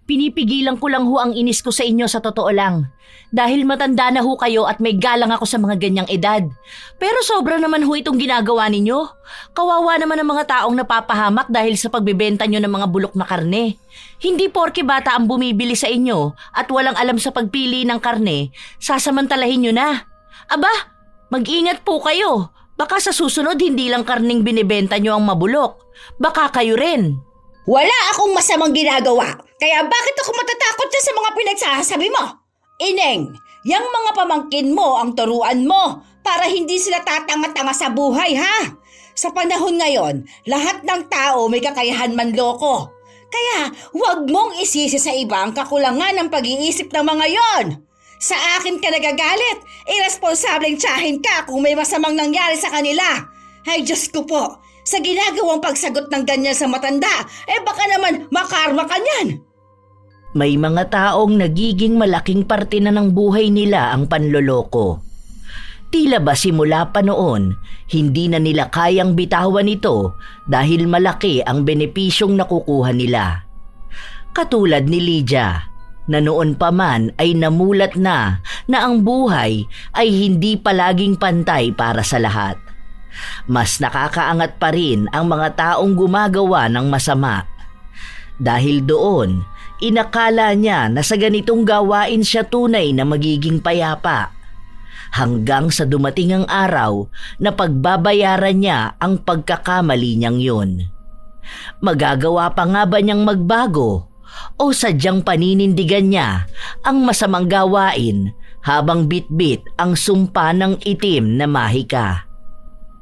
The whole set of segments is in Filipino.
Pinipigilan ko lang ho ang inis ko sa inyo sa totoo lang. Dahil matanda na ho kayo at may galang ako sa mga ganyang edad. Pero sobra naman ho itong ginagawa ninyo. Kawawa naman ang mga taong napapahamak dahil sa pagbebenta nyo ng mga bulok na karne. Hindi porke bata ang bumibili sa inyo at walang alam sa pagpili ng karne, sasamantalahin nyo na. Aba, mag-ingat po kayo. Baka sa susunod hindi lang karning binibenta nyo ang mabulok. Baka kayo rin. Wala akong masamang ginagawa. Kaya bakit ako matatakot dyan sa mga pinagsasabi mo? Ineng, yang mga pamangkin mo ang turuan mo para hindi sila tatanga-tanga sa buhay, ha? Sa panahon ngayon, lahat ng tao may kakayahan manloko. Kaya huwag mong isisi sa iba ang kakulangan ng pag-iisip ng mga yon. Sa akin ka nagagalit, irresponsableng tiyahin ka kung may masamang nangyari sa kanila. Ay Diyos ko po, sa ginagawang pagsagot ng ganyan sa matanda, baka naman makarma ka niyan. May mga taong nagiging malaking parte na ng buhay nila ang panloloko. Tila ba simula pa noon, hindi na nila kayang bitawan ito dahil malaki ang benepisyong nakukuha nila. Katulad ni Lydia, na noon pa man ay namulat na ang buhay ay hindi palaging pantay para sa lahat. Mas nakakaangat pa rin ang mga taong gumagawa ng masama. Dahil doon, inakala niya na sa ganitong gawain siya tunay na magiging payapa. Hanggang sa dumating ang araw na pagbabayaran niya ang pagkakamali niyang yun. Magagawa pa nga ba niyang magbago o sadyang paninindigan niya ang masamang gawain habang bitbit ang sumpa ng itim na mahika?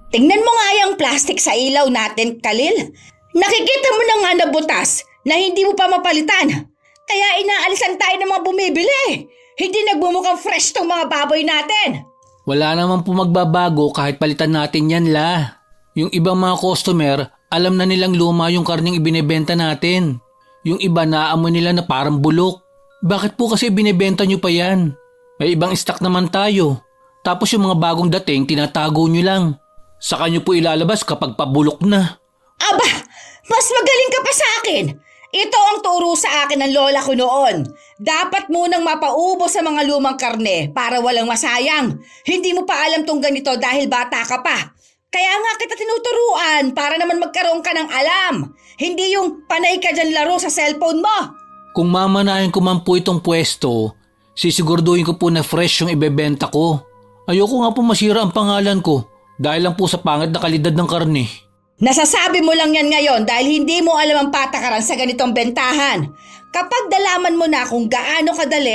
Tingnan mo nga yung plastic sa ilaw natin, Khalil. Nakikita mo na nga na butas na hindi mo pa mapalitan. Kaya inaalisan tayo ng mga bumibili. Hindi nagbumukhang fresh tong mga baboy natin. Wala naman po magbabago kahit palitan natin yan, La. Yung ibang mga customer, alam na nilang luma yung karning ibinebenta natin. Yung iba naamoy nila na parang bulok. Bakit po kasi binebenta nyo pa yan? May ibang stock naman tayo. Tapos yung mga bagong dating, tinatago nyo lang. Saka nyo po ilalabas kapag pabulok na. Aba, mas magaling ka pa sa akin. Ito ang turo sa akin ng lola ko noon. Dapat munang mapaubo sa mga lumang karne para walang masayang. Hindi mo pa alam tong ganito dahil bata ka pa. Kaya nga kita tinuturuan para naman magkaroon ka ng alam. Hindi yung panay ka dyan laro sa cellphone mo. Kung mamanahin ko man po itong pwesto, sisiguraduhin ko po na fresh yung ibebenta ko. Ayoko nga po masira ang pangalan ko dahil lang po sa pangit na kalidad ng karne. Nasasabi mo lang yan ngayon dahil hindi mo alam ang patakaran sa ganitong bentahan. Kapag dalaman mo na kung gaano kadali,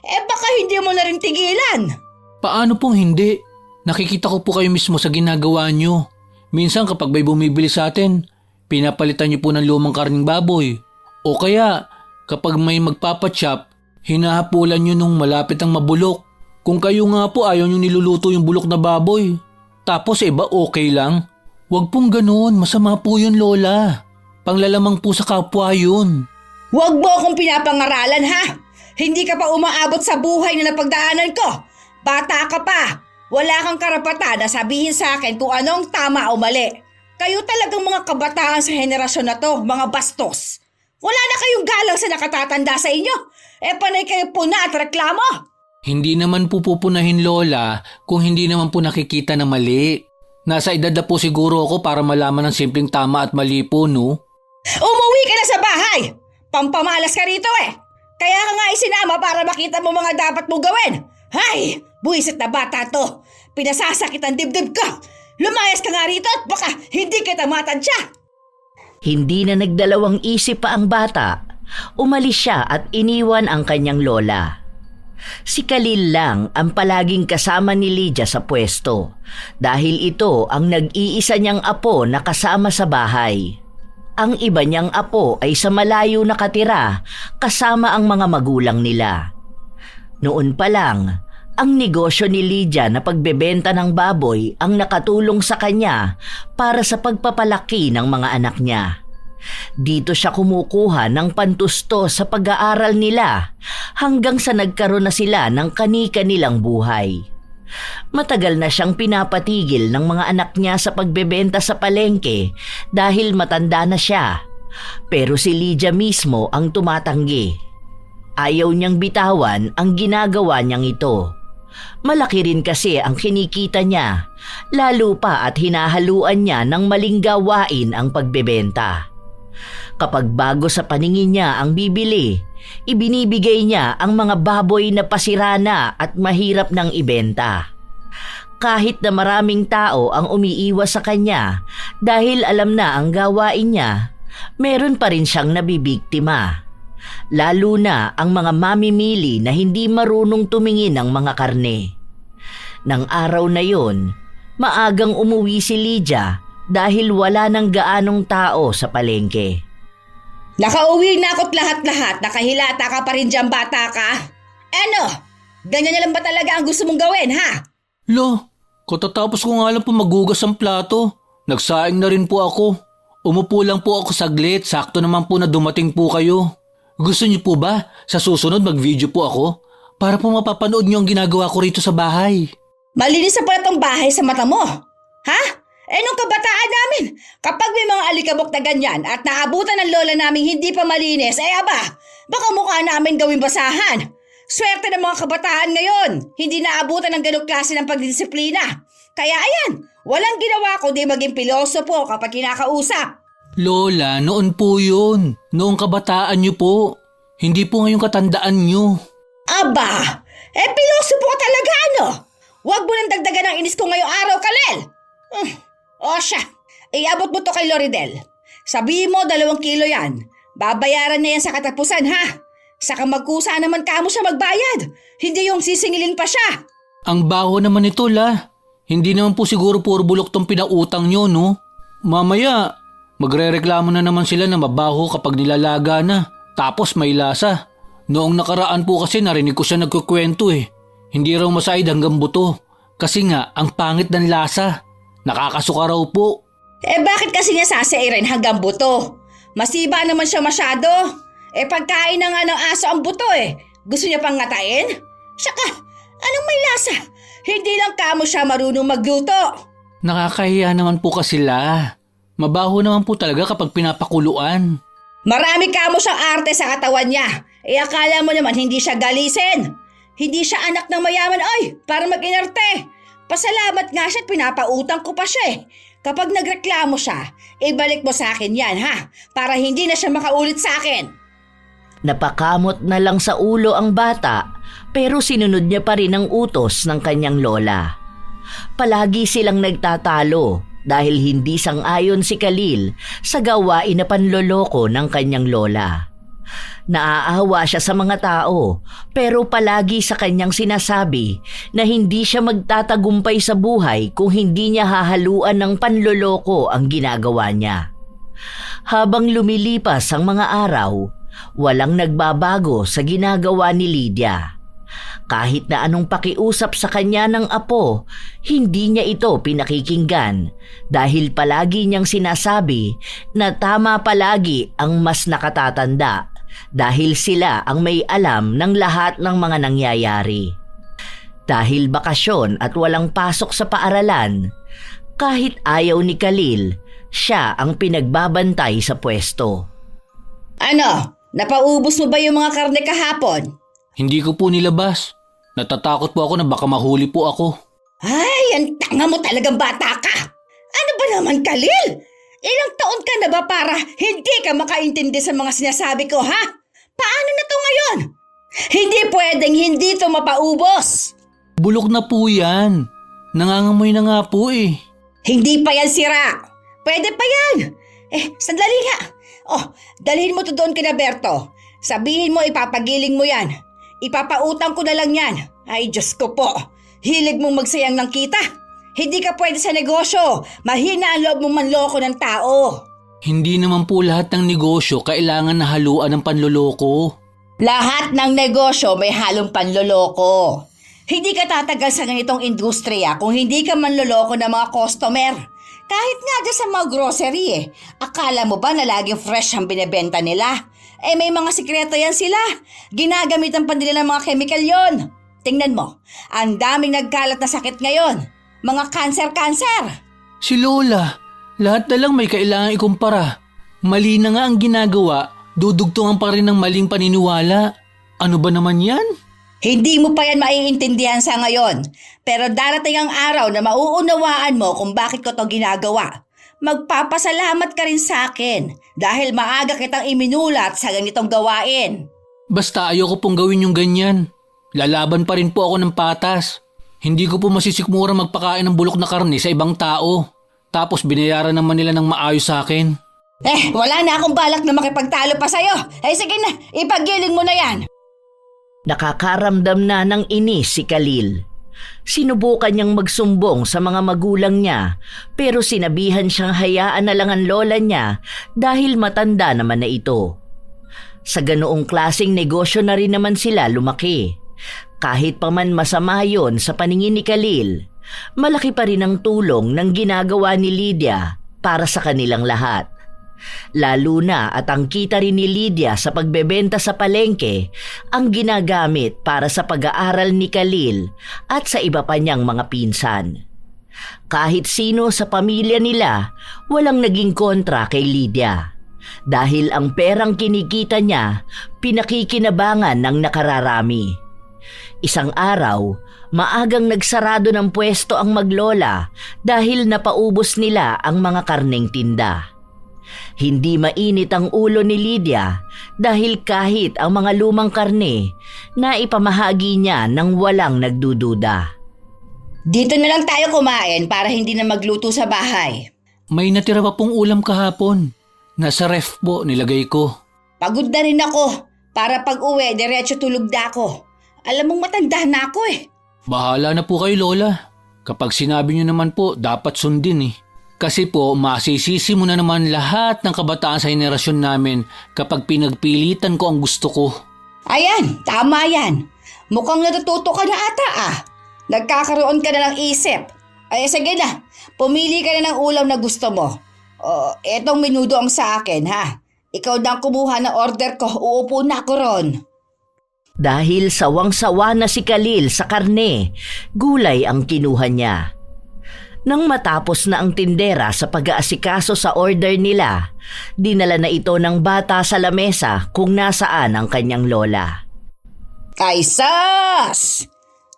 baka hindi mo na rin tigilan. Paano pong hindi? Nakikita ko po kayo mismo sa ginagawa nyo. Minsan kapag may bumibili sa atin, pinapalitan nyo po ng lumang karning baboy. O kaya, kapag may magpapachop, hinahapulan nyo nung malapit ang mabulok. Kung kayo nga po ayaw nyo niluluto yung bulok na baboy. Tapos iba okay lang. Huwag pong ganoon, masama po yun, Lola. Panglalamang po sa kapwa yun. Huwag mo akong pinapangaralan, ha? Hindi ka pa umaabot sa buhay na napagdaanan ko. Bata ka pa. Wala kang karapatan na sabihin sa akin kung anong tama o mali. Kayo talagang mga kabataan sa henerasyon na to, mga bastos. Wala na kayong galang sa nakatatanda sa inyo. Panay kayo puna at reklamo. Hindi naman po pupunahin, Lola, kung hindi naman po nakikita na mali. Nasa edad na po siguro ako para malaman ng simpleng tama at mali po, no? Umuwi ka na sa bahay! Pampamalas ka rito Kaya ka nga isinama para makita mo mga dapat mong gawin. Hay! Buwisit na bata to. Pinasasakit ang dibdib ko. Lumayas ka nga rito at baka hindi kita matansya. Hindi na nagdalawang isip pa ang bata. Umalis siya at iniwan ang kanyang lola. Si Khalil lang ang palaging kasama ni Lydia sa pwesto dahil ito ang nag-iisa niyang apo na kasama sa bahay. Ang iba niyang apo ay sa malayo nakatira kasama ang mga magulang nila. Noon pa lang, ang negosyo ni Lydia na pagbebenta ng baboy ang nakatulong sa kanya para sa pagpapalaki ng mga anak niya. Dito siya kumukuha ng pantusto sa pag-aaral nila hanggang sa nagkaroon na sila ng kani-kanilang buhay. Matagal na siyang pinapatigil ng mga anak niya sa pagbebenta sa palengke dahil matanda na siya. Pero si Lydia mismo ang tumatanggi. ayaw niyang bitawan ang ginagawa niyang ito. Malaki rin kasi ang kinikita niya, lalo pa at hinahaluan niya ng maling gawain ang pagbebenta. Kapag bago sa paningin niya ang bibili, ibinibigay niya ang mga baboy na pasira na at mahirap ng ibenta. Kahit na maraming tao ang umiiwas sa kanya dahil alam na ang gawain niya, meron pa rin siyang nabibiktima. Lalo na ang mga mamimili na hindi marunong tumingin ng mga karne. Nang araw na yon, maagang umuwi si Lydia dahil wala nang gaanong tao sa palengke. Nakauwi na ako't lahat-lahat. Nakahilata ka pa rin dyan, bata ka. Ano? Ganyan na lang ba talaga ang gusto mong gawin, ha? Lo, katatapos ko nga lang po magugas ang plato. Nagsaing na rin po ako. Umupo lang po ako saglit, sakto naman po na dumating po kayo. Gusto niyo po ba sa susunod mag-video po ako? Para po mapapanood niyo ang ginagawa ko rito sa bahay. Malinis na pala tong bahay sa mata mo. Ha? Nung kabataan namin, kapag may mga alikabok na ganyan at naabutan ng lola namin hindi pa malinis, baka mukha namin gawing basahan. Swerte ng mga kabataan ngayon, hindi naabutan ng ganong klase ng pagdidisiplina. Kaya ayan, walang ginawa kundi maging pilosopo kapag kinakausap. Lola, noon po yun. Noong kabataan niyo po. Hindi po ngayong katandaan niyo. Pilosopo ka talaga, ano? Huwag mo nang dagdagan ang inis ko ngayong araw, Kalel. O siya, iabot mo to kay Loridel. Sabihin mo 2 kilo yan. Babayaran na yan sa katapusan, ha? Saka magkusa naman kamo siya magbayad. Hindi yung sisingilin pa siya. Ang baho naman ito, La. Hindi naman po siguro puro bulok tong pinautang niyo, no? Mamaya, magrereklamo na naman sila na mabaho kapag nilalaga na. Tapos may lasa. Noong nakaraan po kasi narinig ko siya nagkukwento eh. Hindi raw masaid hanggang buto. Kasi nga, ang pangit ng lasa. Nakakasuka raw po. Bakit kasi niya sasairin hanggang buto? Masiba naman siya masyado. Pagkain na nga ng aso ang buto eh. Gusto niya pang ngatain? Saka, anong may lasa? Hindi lang kamo siya marunong magluto. Nakakahiya naman po kasi, La. Mabaho naman po talaga kapag pinapakuluan. Marami kamo siyang arte sa katawan niya. Akala mo naman hindi siya galisin. Hindi siya anak ng mayaman, para mag-inarte. Pasalamat nga siya at pinapautang ko pa siya eh. Kapag nagreklamo siya, ibalik mo sa akin yan, ha? Para hindi na siya makaulit sa akin. Napakamot na lang sa ulo ang bata pero sinunod niya pa rin ang utos ng kanyang lola. Palagi silang nagtatalo dahil hindi sang-ayon si Khalil sa gawain na panloloko ng kanyang lola. Naaawa siya sa mga tao pero palagi sa kanyang sinasabi na hindi siya magtatagumpay sa buhay kung hindi niya hahaluan ng panloloko ang ginagawa niya. Habang lumilipas ang mga araw, walang nagbabago sa ginagawa ni Lydia. Kahit na anong pakiusap sa kanya ng apo, hindi niya ito pinakikinggan dahil palagi niyang sinasabi na tama palagi ang mas nakatatanda dahil sila ang may alam ng lahat ng mga nangyayari. Dahil bakasyon at walang pasok sa paaralan, kahit ayaw ni Khalil, siya ang pinagbabantay sa pwesto. Ano? Napaubos mo ba yung mga karne kahapon? Hindi ko po nilabas. Natatakot po ako na baka mahuli po ako. Ay, ang tanga mo talagang bata ka! Ano ba naman, Khalil? Ilang taon ka na ba para hindi ka makaintindi sa mga sinasabi ko, ha? Paano na to ngayon? Hindi pwedeng hindi to mapaubos. Bulok na po yan. Nangangamoy na nga po eh. Hindi pa yan sira. Pwede pa yan. Sandali nga. Dalhin mo to doon kina Berto. Sabihin mo ipapagiling mo yan. Ipapautang ko na lang yan. Ay, Diyos ko po. Hilig mong magsayang ng kita. Hindi ka pwede sa negosyo. Mahina ang loob mong manloko ng tao. Hindi naman po lahat ng negosyo kailangan na haluan ng panloloko. Lahat ng negosyo may halong panloloko. Hindi ka tatagal sa ganitong industriya kung hindi ka manloloko ng mga customer. Kahit nga dyan sa mga grocery akala mo ba na laging fresh ang binebenta nila? May mga sikreto yan sila. Ginagamitan pa nila ng mga chemical yon. Tingnan mo, ang daming nagkalat na sakit ngayon. Mga cancer. Si Lola, lahat na lang may kailangan ikumpara. Mali na nga ang ginagawa, dudugtungan pa rin ng maling paniniwala. Ano ba naman yan? Hindi mo pa yan maiintindihan sa ngayon. Pero darating ang araw na mauunawaan mo kung bakit ko to ginagawa. Magpapasalamat ka rin sa akin dahil maaga kitang iminulat sa ganitong gawain. Basta ayoko pong gawin yung ganyan. Lalaban pa rin po ako ng patas. Hindi ko po masisikmura magpakain ng bulok na karne sa ibang tao. Tapos binayaran naman nila ng maayos sa akin. Wala na akong balak na makipagtalo pa sa'yo. Sige na, ipaggiling mo na yan. Nakakaramdam na ng inis si Khalil. Sinubukan niyang magsumbong sa mga magulang niya pero sinabihan siyang hayaan na lang ang lola niya dahil matanda naman na ito. Sa ganoong klaseng negosyo na rin naman sila lumaki. Kahit pa man masama yon sa paningin ni Khalil, malaki pa rin ang tulong ng ginagawa ni Lydia para sa kanilang lahat. Lalo na at ang kita rin ni Lydia sa pagbebenta sa palengke ang ginagamit para sa pag-aaral ni Khalil at sa iba pa niyang mga pinsan. Kahit sino sa pamilya nila walang naging kontra kay Lydia dahil ang perang kinikita niya pinakikinabangan ng nakararami. Isang araw, maagang nagsarado ng pwesto ang maglola dahil napaubos nila ang mga karneng tinda. Hindi mainit ang ulo ni Lydia dahil kahit ang mga lumang karne na ipamahagi niya ng walang nagdududa. Dito na lang tayo kumain para hindi na magluto sa bahay. May natira pa pong ulam kahapon. Nasa ref po nilagay ko. Pagod na rin ako. Para pag-uwi, diretso tulog na ako. Alam mong matanda na ako eh. Bahala na po kayo, Lola. Kapag sinabi niyo naman po, dapat sundin eh. Kasi po, masisisi mo na naman lahat ng kabataan sa henerasyon namin kapag pinagpilitan ko ang gusto ko. Ayan, tama yan. Mukhang natututo ka na ata ah. Nagkakaroon ka na ng isip. Sige na, pumili ka na ng ulam na gusto mo. Etong menudo ang sa akin ha. Ikaw na ang kumuha ng order ko, uupo na ako ron. Dahil sawang-sawa na si Khalil sa karne, gulay ang kinuha niya. Nang matapos na ang tindera sa pag-aasikaso sa order nila, dinala na ito ng bata sa lamesa kung nasaan ang kanyang lola. Kaisas!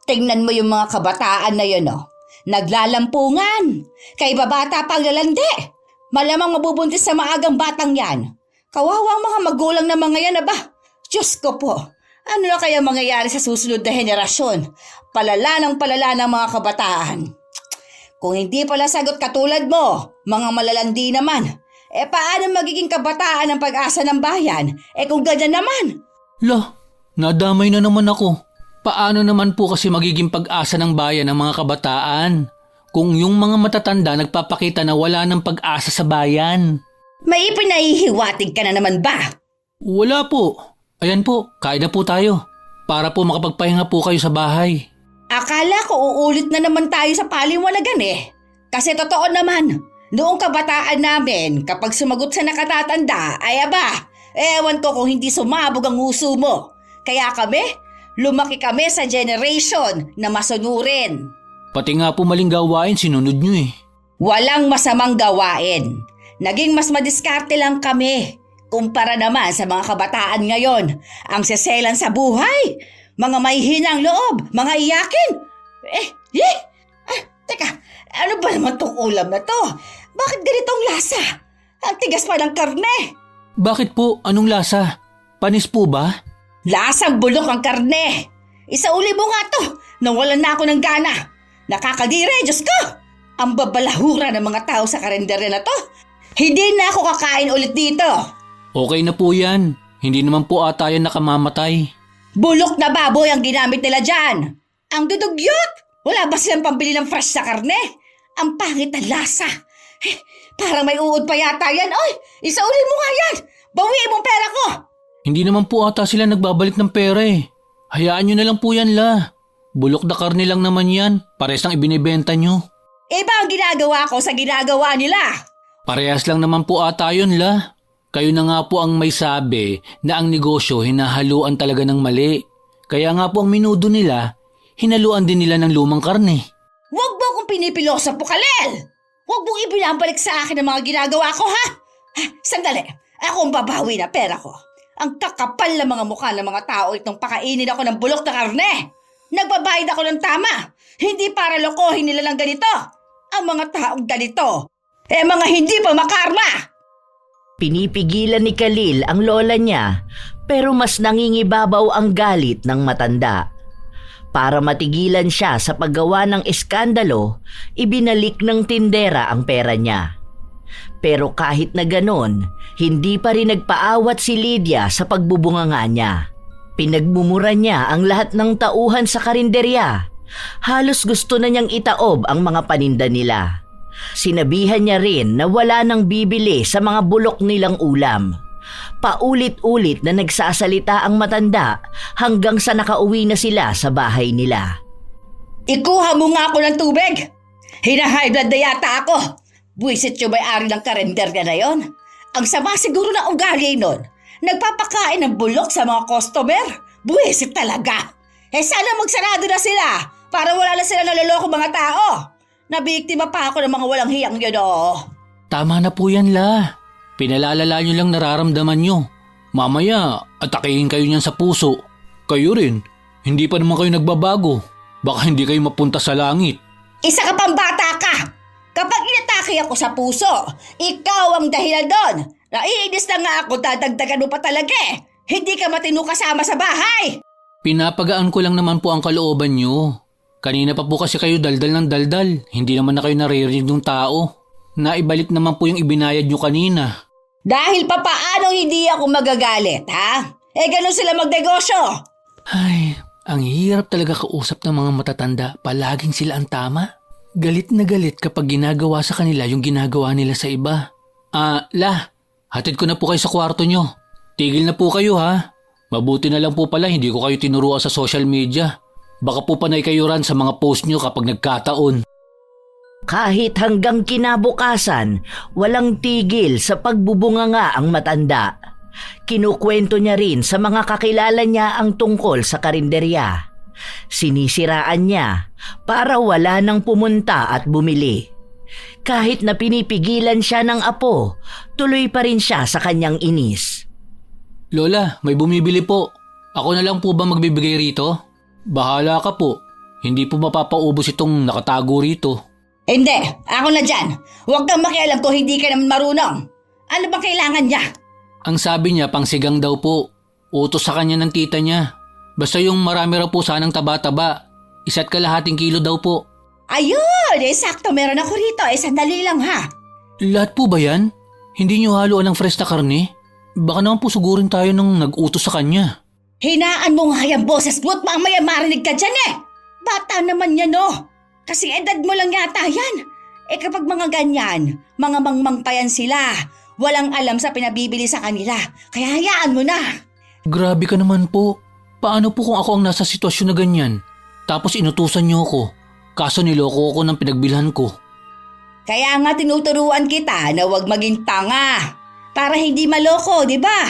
Tingnan mo yung mga kabataan na yun Naglalampungan. Kay babata pang lalande. Malamang mabubuntis sa maagang batang yan. Kawawang mga magulang na mga yan Diyos ko po. Ano na kaya mangyayari sa susunod na henerasyon? Palala ng mga kabataan. Kung hindi pala sagot katulad mo, mga malalandi naman, paano magiging kabataan ang pag-asa ng bayan? Kung ganyan naman. Nadamay na naman ako. Paano naman po kasi magiging pag-asa ng bayan ng mga kabataan? Kung yung mga matatanda nagpapakita na wala ng pag-asa sa bayan. May pinahihiwatig ka na naman ba? Wala po. Ayan po, kain na po tayo. Para po makapagpahinga po kayo sa bahay. Akala ko uulit na naman tayo sa paliwanagan Kasi totoo naman, noong kabataan namin, kapag sumagot sa nakatatanda, ewan ko kung hindi sumabog ang uso mo. Kaya lumaki kami sa generation na masunurin. Pati nga po maling gawain sinunod nyo Walang masamang gawain. Naging mas madiskarte lang kami. Kumpara naman sa mga kabataan ngayon, ang seselan sa buhay. Mga may hinang loob, mga iyakin. Teka, ano ba naman tong ulam na to? Bakit ganitong lasa? Ang tigas pa ng karne. Bakit po? Anong lasa? Panis po ba? Lasang bulok ang karne. Isauli mo nga to. Nawalan na ako ng gana. Nakakadire, Diyos ko. Ang babalahura ng mga tao sa karinderya na to. Hindi na ako kakain ulit dito. Okay na po yan. Hindi naman po ata yan nakamamatay. Bulok na baboy ang ginamit nila dyan. Ang dudugyot. Wala ba silang pambili ng fresh sa karne? Ang pangit na lasa. Parang may uod pa yata yan. Isauli mo nga yan. Bawiin mo pera ko. Hindi naman po ata sila nagbabalik ng pera Hayaan nyo na lang po yan Bulok na karne lang naman yan. Parehas lang ibinibenta nyo. Iba ang ginagawa ko sa ginagawa nila. Parehas lang naman po ata yun Kayo na nga po ang may sabi na ang negosyo hinahaluan talaga ng mali. Kaya nga po ang minudo nila, hinaluan din nila ng lumang karne. Huwag mo akong pinipilosa po, Khalil! Huwag mong ibinabalik sa akin ang mga ginagawa ko, ha? Sandali, ako ang babawi na pera ko. Ang kakapal na mga mukha ng mga tao itong pakainin ako ng bulok na karne. Nagbabayad ako ng tama. Hindi para lokohin nila lang ganito. Ang mga taong ganito, mga hindi pa makarma. Pinipigilan ni Khalil ang lola niya pero mas nangingibabaw ang galit ng matanda. Para matigilan siya sa paggawa ng eskandalo, ibinalik ng tindera ang pera niya. Pero kahit na ganon, hindi pa rin nagpaawat si Lydia sa pagbubunganga niya. Pinagmumura niya ang lahat ng tauhan sa karinderya. Halos gusto na niyang itaob ang mga paninda nila. Sinabihan niya rin na wala nang bibili sa mga bulok nilang ulam. Paulit-ulit na nagsasalita ang matanda hanggang sa nakauwi na sila sa bahay nila. Ikuha mo nga ako ng tubig. Hina-high blood na yata ako. Buwisit yung may-ari ng karinderya na yon. Ang sama siguro na ugali nun. Nagpapakain ng bulok sa mga customer. Buwisit talaga. Sana magsarado na sila para wala na sila naloloko mga tao. Nabiktima pa ako ng mga walang hiyang yun, oh. Tama na po yan, La. Pinalalala nyo lang nararamdaman nyo. Mamaya, atakihin kayo niyan sa puso. Kayo rin, hindi pa naman kayo nagbabago. Baka hindi kayo mapunta sa langit. Isa ka pang bata ka! Kapag inatake ako sa puso, ikaw ang dahilan doon. Naiinis na nga ako, dadagdagan mo pa talaga eh. Hindi ka matino kasama sa bahay. Pinapagaan ko lang naman po ang kalooban nyo. Kanina pa po kasi kayo daldal ng daldal. Hindi naman na kayo naririnig ng tao. Naibalik naman po yung ibinayad nyo kanina. Dahil papaano hindi ako magagalit, ha? Ganun sila magnegosyo. Ay, ang hirap talaga kausap ng mga matatanda. Palaging sila ang tama. Galit na galit kapag ginagawa sa kanila yung ginagawa nila sa iba. La, hatid ko na po kayo sa kwarto nyo. Tigil na po kayo, ha? Mabuti na lang po pala hindi ko kayo tinuruan sa social media. Baka po panay kayo ran sa mga post nyo kapag nagkataon. Kahit hanggang kinabukasan, walang tigil sa pagbubunganga ang matanda. Kinukwento niya rin sa mga kakilala niya ang tungkol sa karinderya. Sinisiraan niya para wala nang pumunta at bumili. Kahit na pinipigilan siya ng apo, tuloy pa rin siya sa kanyang inis. Lola, may bumibili po. Ako na lang po ba magbibigay rito? Bahala ka po. Hindi po mapapaubos itong nakatago rito. Hindi, ako na dyan. Huwag kang makialam kung hindi ka naman marunong. Ano bang kailangan niya? Ang sabi niya, pangsigang daw po. Utos sa kanya ng tita niya. Basta yung marami raw po sanang taba-taba. 1.5 kilo daw po. Ayun, sakto meron ako rito. Sandali lang ha. Lahat po ba yan? Hindi niyo haluan ng fresh na karne? Baka naman po sugurin tayo nung nag-utos sa kanya. Hinaan mo nga yung boses mo at mamaya marinig ka dyan eh. Bata naman yan oh. Kasi edad mo lang yata yan. Kapag mga ganyan, mga mangmang pa yan sila. Walang alam sa pinabibili sa kanila. Kaya hayaan mo na. Grabe ka naman po. Paano po kung ako ang nasa sitwasyon na ganyan? Tapos inutusan niyo ako. Kaso niloko ako ng pinagbilhan ko. Kaya nga tinuturuan kita na huwag maging tanga. Para hindi maloko, di ba?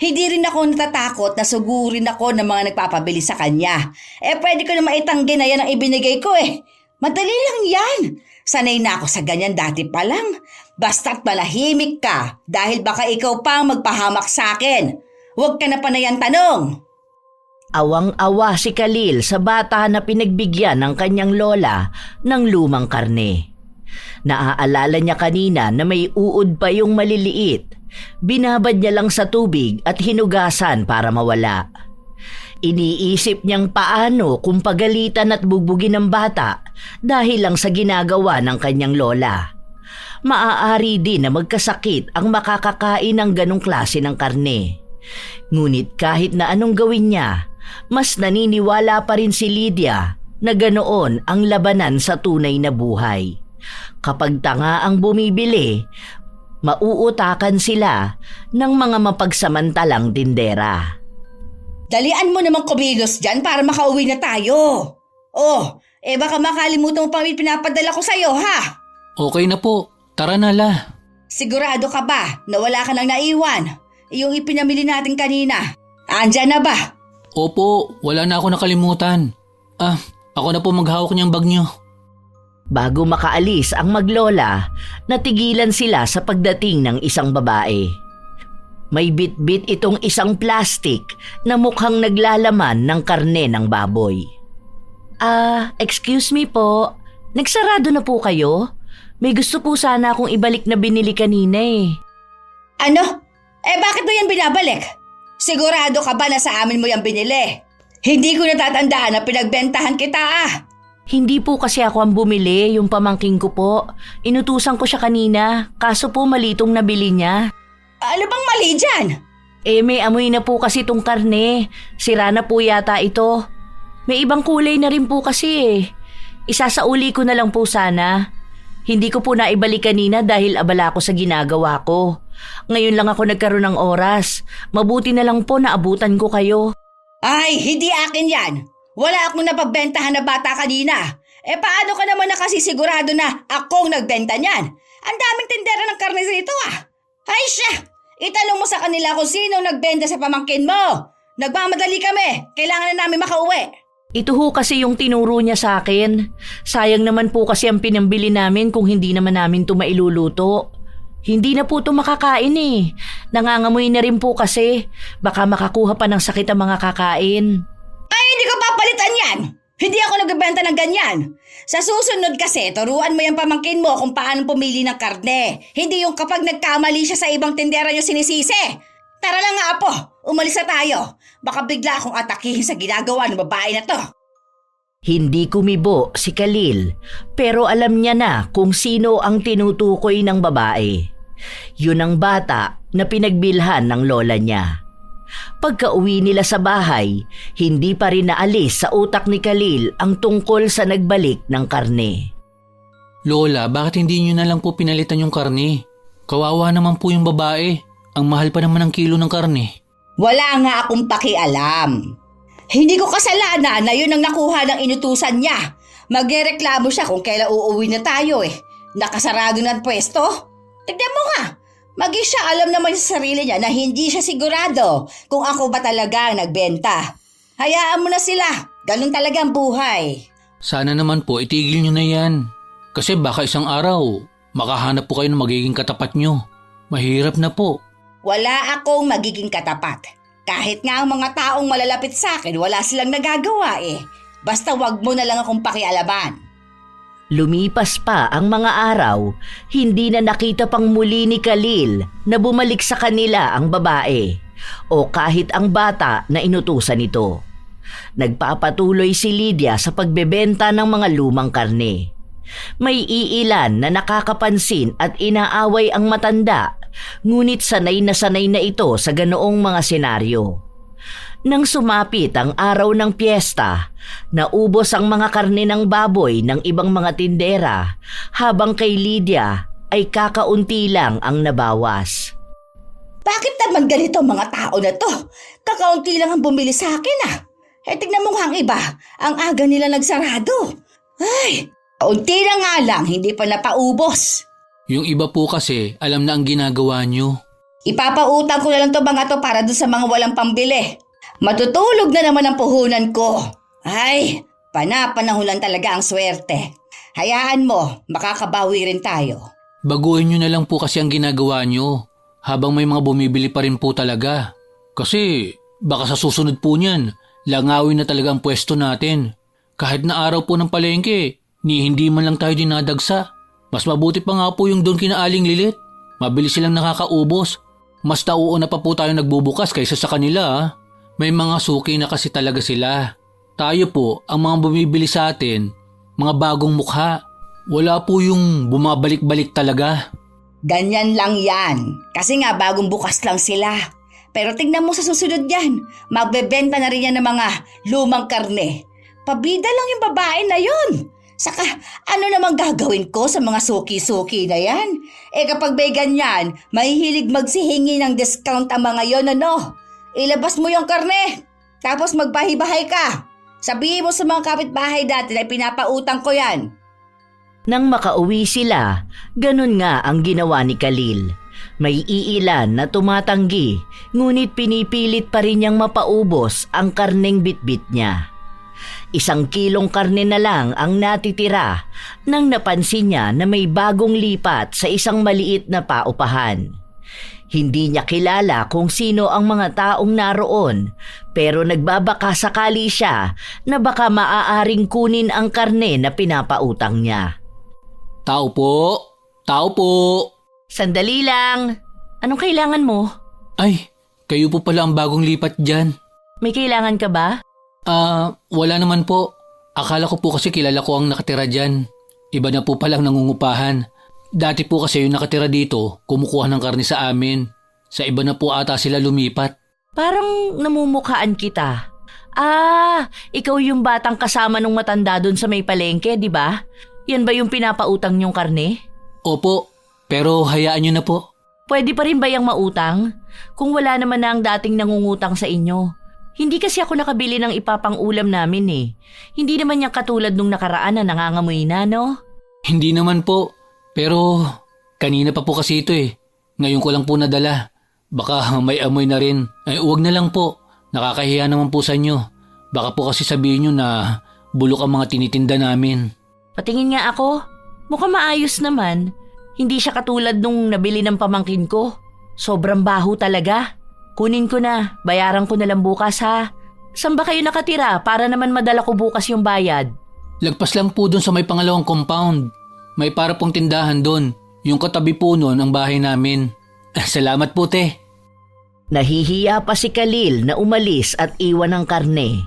Hindi rin ako natatakot na sugurin ako ng mga nagpapabili sa kanya. Pwede ko na maitanggi na yan ang ibinigay ko eh. Madali lang yan. Sanay na ako sa ganyan dati pa lang. Basta't malahimik ka dahil baka ikaw pa ang magpahamak sa akin. Huwag ka na panayan tanong. Awang-awa si Khalil sa bata na pinagbigyan ng kanyang lola ng lumang karne. Naaalala niya kanina na may uod pa yung maliliit. Binabad niya lang sa tubig at hinugasan para mawala. Iniisip niyang paano kung pagalitan at bugbugin ng bata dahil lang sa ginagawa ng kanyang lola. Maaari din na magkasakit ang makakakain ng ganong klase ng karne. Ngunit kahit na anong gawin niya, mas naniniwala pa rin si Lydia na ganoon ang labanan sa tunay na buhay. Kapag tanga ang bumibili, mauutakan sila ng mga mapagsamantalang tindera. Dalian mo namang kumilos dyan para makauwi na tayo. Baka makalimutan mo pa may pinapadala ko sa'yo, ha? Okay na po. Tara na, La. Sigurado ka ba na wala ka nang naiwan? Yung ipinamili natin kanina. Andyan na ba? Opo, wala na ako nakalimutan. Ako na po maghawak niyang bag niyo. Bago makaalis ang maglola, natigilan sila sa pagdating ng isang babae. May bit-bit itong isang plastic na mukhang naglalaman ng karne ng baboy. Excuse me po. Nagsarado na po kayo? May gusto po sana akong ibalik na binili kanina eh. Ano? Bakit mo yan binabalik? Sigurado ka ba na sa amin mo yan binili? Hindi ko natatandaan na pinagbentahan kita Hindi po kasi ako ang bumili, yung pamangking ko po. Inutusan ko siya kanina, kaso po mali itong nabili niya. Ano bang mali dyan? May amoy na po kasi itong karne. Sira na po yata ito. May ibang kulay na rin po kasi eh. Isasauli ko na lang po sana. Hindi ko po naibalik kanina dahil abala ako sa ginagawa ko. Ngayon lang ako nagkaroon ng oras. Mabuti na lang po na abutan ko kayo. Ay, hindi akin yan. Wala akong napagbentahan na bata kanina. Paano ka naman nakasisigurado na akong nagbenta niyan? Ang daming tindera ng karne dito Ay siya! Itanong mo sa kanila kung sinong nagbenta sa pamangkin mo. Nagmamadali kami. Kailangan na namin makauwi. Ito ho kasi yung tinuro niya sa akin. Sayang naman po kasi ang pinambili namin kung hindi naman namin ito mailuluto. Hindi na po ito makakain eh. Nangangamoy na rin po kasi. Baka makakuha pa ng sakit ang mga kakain. Ay, hindi ko papalitan yan. Hindi ako nagbebenta ng ganyan. Sa susunod kasi, turuan mo yung pamangkin mo kung paano pumili ng karne. Hindi yung kapag nagkamali siya sa ibang tindera niyo sinisisi. Tara lang nga apo, umalis na tayo. Baka bigla akong atakihin sa ginagawa ng babae na to. Hindi kumibo si Khalil pero alam niya na kung sino ang tinutukoy ng babae. Yun ang bata na pinagbilhan ng lola niya. Pagka-uwi nila sa bahay, hindi pa rin naalis sa utak ni Khalil ang tungkol sa nagbalik ng karne. Lola, bakit hindi nyo na lang po pinalitan yung karne? Kawawa naman po yung babae. Ang mahal pa naman ng kilo ng karne. Wala nga akong pakialam. Hindi ko kasalanan na yun ang nakuha ng inutusan niya. Magrereklamo siya kung kailan uuwi na tayo Nakasarado na ang pwesto. Tignan mo nga. Maging siya alam naman sa sarili niya na hindi siya sigurado kung ako ba talaga ang nagbenta. Hayaan mo na sila. Ganun talaga ang buhay. Sana naman po itigil nyo na yan. Kasi baka isang araw, makahanap po kayo ng magiging katapat nyo. Mahirap na po. Wala akong magiging katapat. Kahit nga ang mga taong malalapit sa akin, wala silang nagagawa Basta wag mo na lang akong pakialaman. Lumipas pa ang mga araw, hindi na nakita pang muli ni Khalil na bumalik sa kanila ang babae o kahit ang bata na inutusan nito. Nagpapatuloy si Lydia sa pagbebenta ng mga lumang karne. May iilan na nakakapansin at inaaway ang matanda, ngunit sanay na ito sa ganoong mga senaryo. Nang sumapit ang araw ng piyesta, naubos ang mga karne ng baboy ng ibang mga tindera habang kay Lydia ay kakaunti lang ang nabawas. Bakit naman ganito mga tao na to? Kakaunti lang ang bumili sa akin tignan mo nga ang iba, ang aga nila nagsarado. Ay, kaunti na nga lang, hindi pa napaubos. Yung iba po kasi alam na ang ginagawa nyo. Ipapautang ko na lang to mga to para dun sa mga walang pambili. Matutulog na naman ang puhunan ko. Ay, panahon lang talaga ang swerte. Hayaan mo, makakabawi rin tayo. Baguhin nyo na lang po kasi ang ginagawa nyo habang may mga bumibili pa rin po talaga. Kasi baka sa susunod po niyan, langawin na talaga ang pwesto natin. Kahit na araw po ng palengke, hindi man lang tayo dinadagsa. Mas mabuti pa nga po yung doon kina Aling Lilit. Mabilis silang nakakaubos. Mas nauuna pa po tayo nagbubukas kaysa sa kanila May mga suki na kasi talaga sila. Tayo po, ang mga bumibili sa atin, mga bagong mukha. Wala po yung bumabalik-balik talaga. Ganyan lang yan. Kasi nga bagong bukas lang sila. Pero tingnan mo sa susunod yan. Magbebenta na rin yan ng mga lumang karne. Pabida lang yung babae na yun. Saka ano namang gagawin ko sa mga suki-suki na yan? Kapag may ganyan, mahihilig magsihingi ng discount ang mga yon Ilabas mo yung karne. Tapos magbahay-bahay ka. Sabihin mo sa mga kapitbahay dati na pinapautang ko yan. Nang makauwi sila, ganun nga ang ginawa ni Khalil. May iilan na tumatanggi, ngunit pinipilit pa rin niyang mapaubos ang karneng bitbit niya. 1 kilong karne na lang ang natitira nang napansin niya na may bagong lipat sa isang maliit na paupahan. Hindi niya kilala kung sino ang mga taong naroon, pero nagbabaka sakali siya na baka maaaring kunin ang karne na pinapautang niya. Tao po! Tao po! Sandali lang. Anong kailangan mo? Ay, kayo po pala ang bagong lipat dyan. May kailangan ka ba? Wala naman po. Akala ko po kasi kilala ko ang nakatira dyan. Iba na po palang nangungupahan. Dati po kasi yung nakatira dito, kumukuha ng karne sa amin. Sa iba na po ata sila lumipat. Parang namumukhaan kita. Ikaw yung batang kasama nung matanda doon sa may palengke, di ba? Yan ba yung pinapautang niyong karne? Opo, pero hayaan nyo na po. Pwede pa rin ba yung mautang? Kung wala naman na ang dating nangungutang sa inyo. Hindi kasi ako nakabili ng ipapang-ulam namin eh. Hindi naman yung katulad nung nakaraan na nangangamoy na, no? Hindi naman po. Pero kanina pa po kasi ito eh. Ngayon ko lang po nadala. Baka may amoy na rin. Huwag na lang po. Nakakahiya naman po sa inyo. Baka po kasi sabihin nyo na bulok ang mga tinitinda namin. Patingin nga ako. Mukhang maayos naman. Hindi siya katulad nung nabili ng pamangkin ko. Sobrang baho talaga. Kunin ko na. Bayaran ko na lang bukas ha. Saan ba kayo nakatira para naman madala ko bukas yung bayad? Lagpas lang po doon sa may pangalawang compound. May para pong tindahan doon. Yung katabi po noon ang bahay namin. Salamat po, te. Nahihiya pa si Khalil na umalis at iwan ang karne.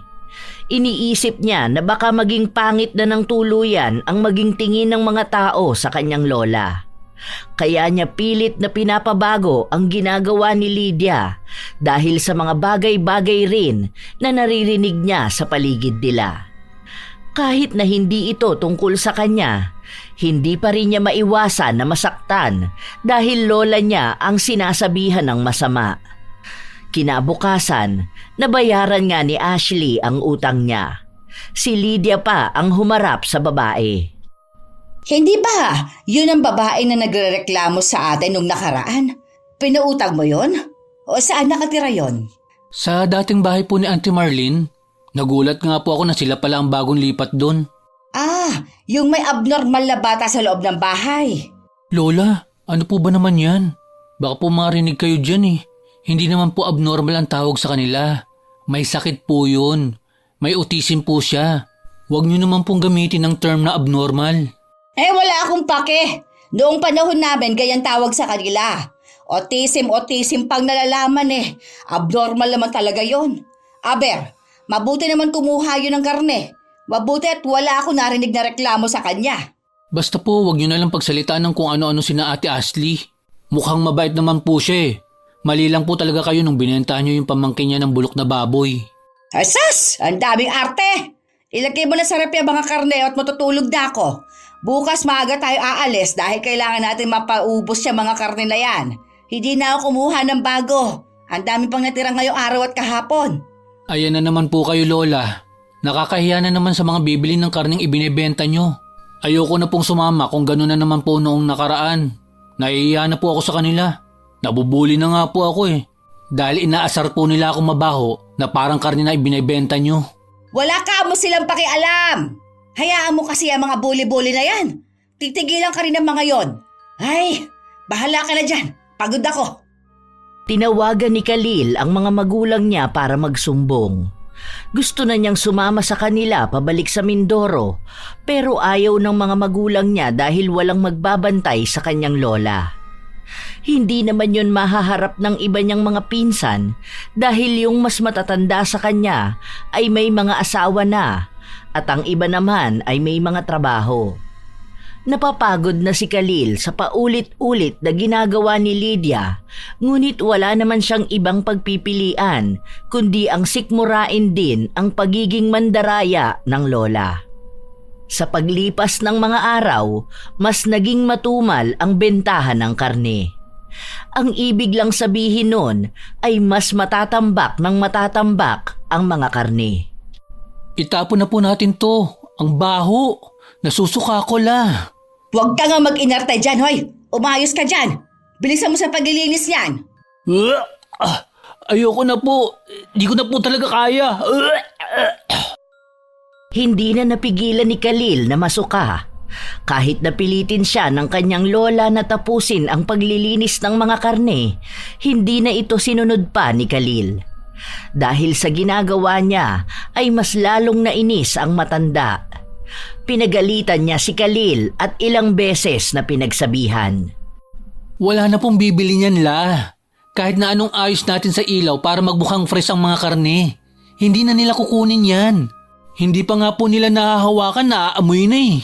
Iniisip niya na baka maging pangit na ng tuluyan ang maging tingin ng mga tao sa kanyang lola. Kaya niya pilit na pinapabago ang ginagawa ni Lydia dahil sa mga bagay-bagay rin na naririnig niya sa paligid nila. Kahit na hindi ito tungkol sa kanya, hindi pa rin niya maiwasan na masaktan dahil lola niya ang sinasabihan ng masama. Kinabukasan, nabayaran nga ni Ashley ang utang niya. Si Lydia pa ang humarap sa babae. Hindi ba yun ang babae na nagrereklamo sa atin nung nakaraan? Pinautang mo yon? O saan nakatira yon? Sa dating bahay po ni Auntie Marlene, nagulat nga po ako na sila pala ang bagong lipat doon. Yung may abnormal na bata sa loob ng bahay. Lola, ano po ba naman yan? Baka po marinig kayo dyan eh. Hindi naman po abnormal ang tawag sa kanila. May sakit po yun. May autism po siya. Huwag niyo naman pong gamitin ang term na abnormal. Wala akong pake. Noong panahon namin, ganyan tawag sa kanila. Autism pang nalalaman eh. Abnormal naman talaga yon. Aber, mabuti naman kumuha yun ng karne. Mabuti at wala ako narinig na reklamo sa kanya. Basta po, huwag niyo na lang pagsalitaan ng kung ano-ano sina Ate Ashley. Mukhang mabait naman po siya eh. Mali lang po talaga kayo nung binentahan niyo yung pamangkin niya ng bulok na baboy. Asas! Ang daming arte! Ilagay mo na sa rep yung mga karne at matutulog na ako. Bukas maaga tayo aalis dahil kailangan natin mapaubos yung mga karne na yan. Hindi na ako kumuha ng bago. Ang dami pang natira ngayong araw at kahapon. Ayan na naman po kayo, Lola. Nakakahiya na naman sa mga bibili ng karneng ibinebenta nyo. Ayoko na pong sumama kung gano'n na naman po noong nakaraan. Nahihiya na po ako sa kanila. Nabubuli na nga po ako eh. Dahil inaasar po nila akong mabaho na parang karne na ibinebenta nyo. Wala ka mo silang pakialam. Hayaan mo kasi ang mga buli-buli na yan. Titigilan ka rin ng mga yon. Ay, bahala ka na dyan. Pagod ako. Tinawagan ni Khalil ang mga magulang niya para magsumbong. Gusto na niyang sumama sa kanila pabalik sa Mindoro, pero ayaw ng mga magulang niya dahil walang magbabantay sa kanyang lola. Hindi naman yun mahaharap ng iba niyang mga pinsan dahil yung mas matatanda sa kanya ay may mga asawa na at ang iba naman ay may mga trabaho. Napapagod na si Khalil sa paulit-ulit na ginagawa ni Lydia, ngunit wala naman siyang ibang pagpipilian kundi ang sikmurain din ang pagiging mandaraya ng lola. Sa paglipas ng mga araw, mas naging matumal ang bentahan ng karne. Ang ibig lang sabihin nun ay mas matatambak ng matatambak ang mga karne. Itapon na po natin to. Ang baho. Nasusuka ko la. Huwag ka nga mag-inarte dyan, hoy. Umayos ka dyan. Bilisan mo sa paglilinis niyan. Ayoko na po. Di ko na po talaga kaya. Hindi na napigilan ni Khalil na masuka. Kahit napilitin siya ng kanyang lola na tapusin ang paglilinis ng mga karne, hindi na ito sinunod pa ni Khalil. Dahil sa ginagawa niya ay mas lalong nainis ang matanda. Pinagalitan niya si Khalil at ilang beses na pinagsabihan. Wala na pong bibili niyan, La. Kahit na anong ayos natin sa ilaw para magmukhang fresh ang mga karne. Hindi na nila kukunin yan. Hindi pa nga po nila nahahawakan, naaamoy na eh.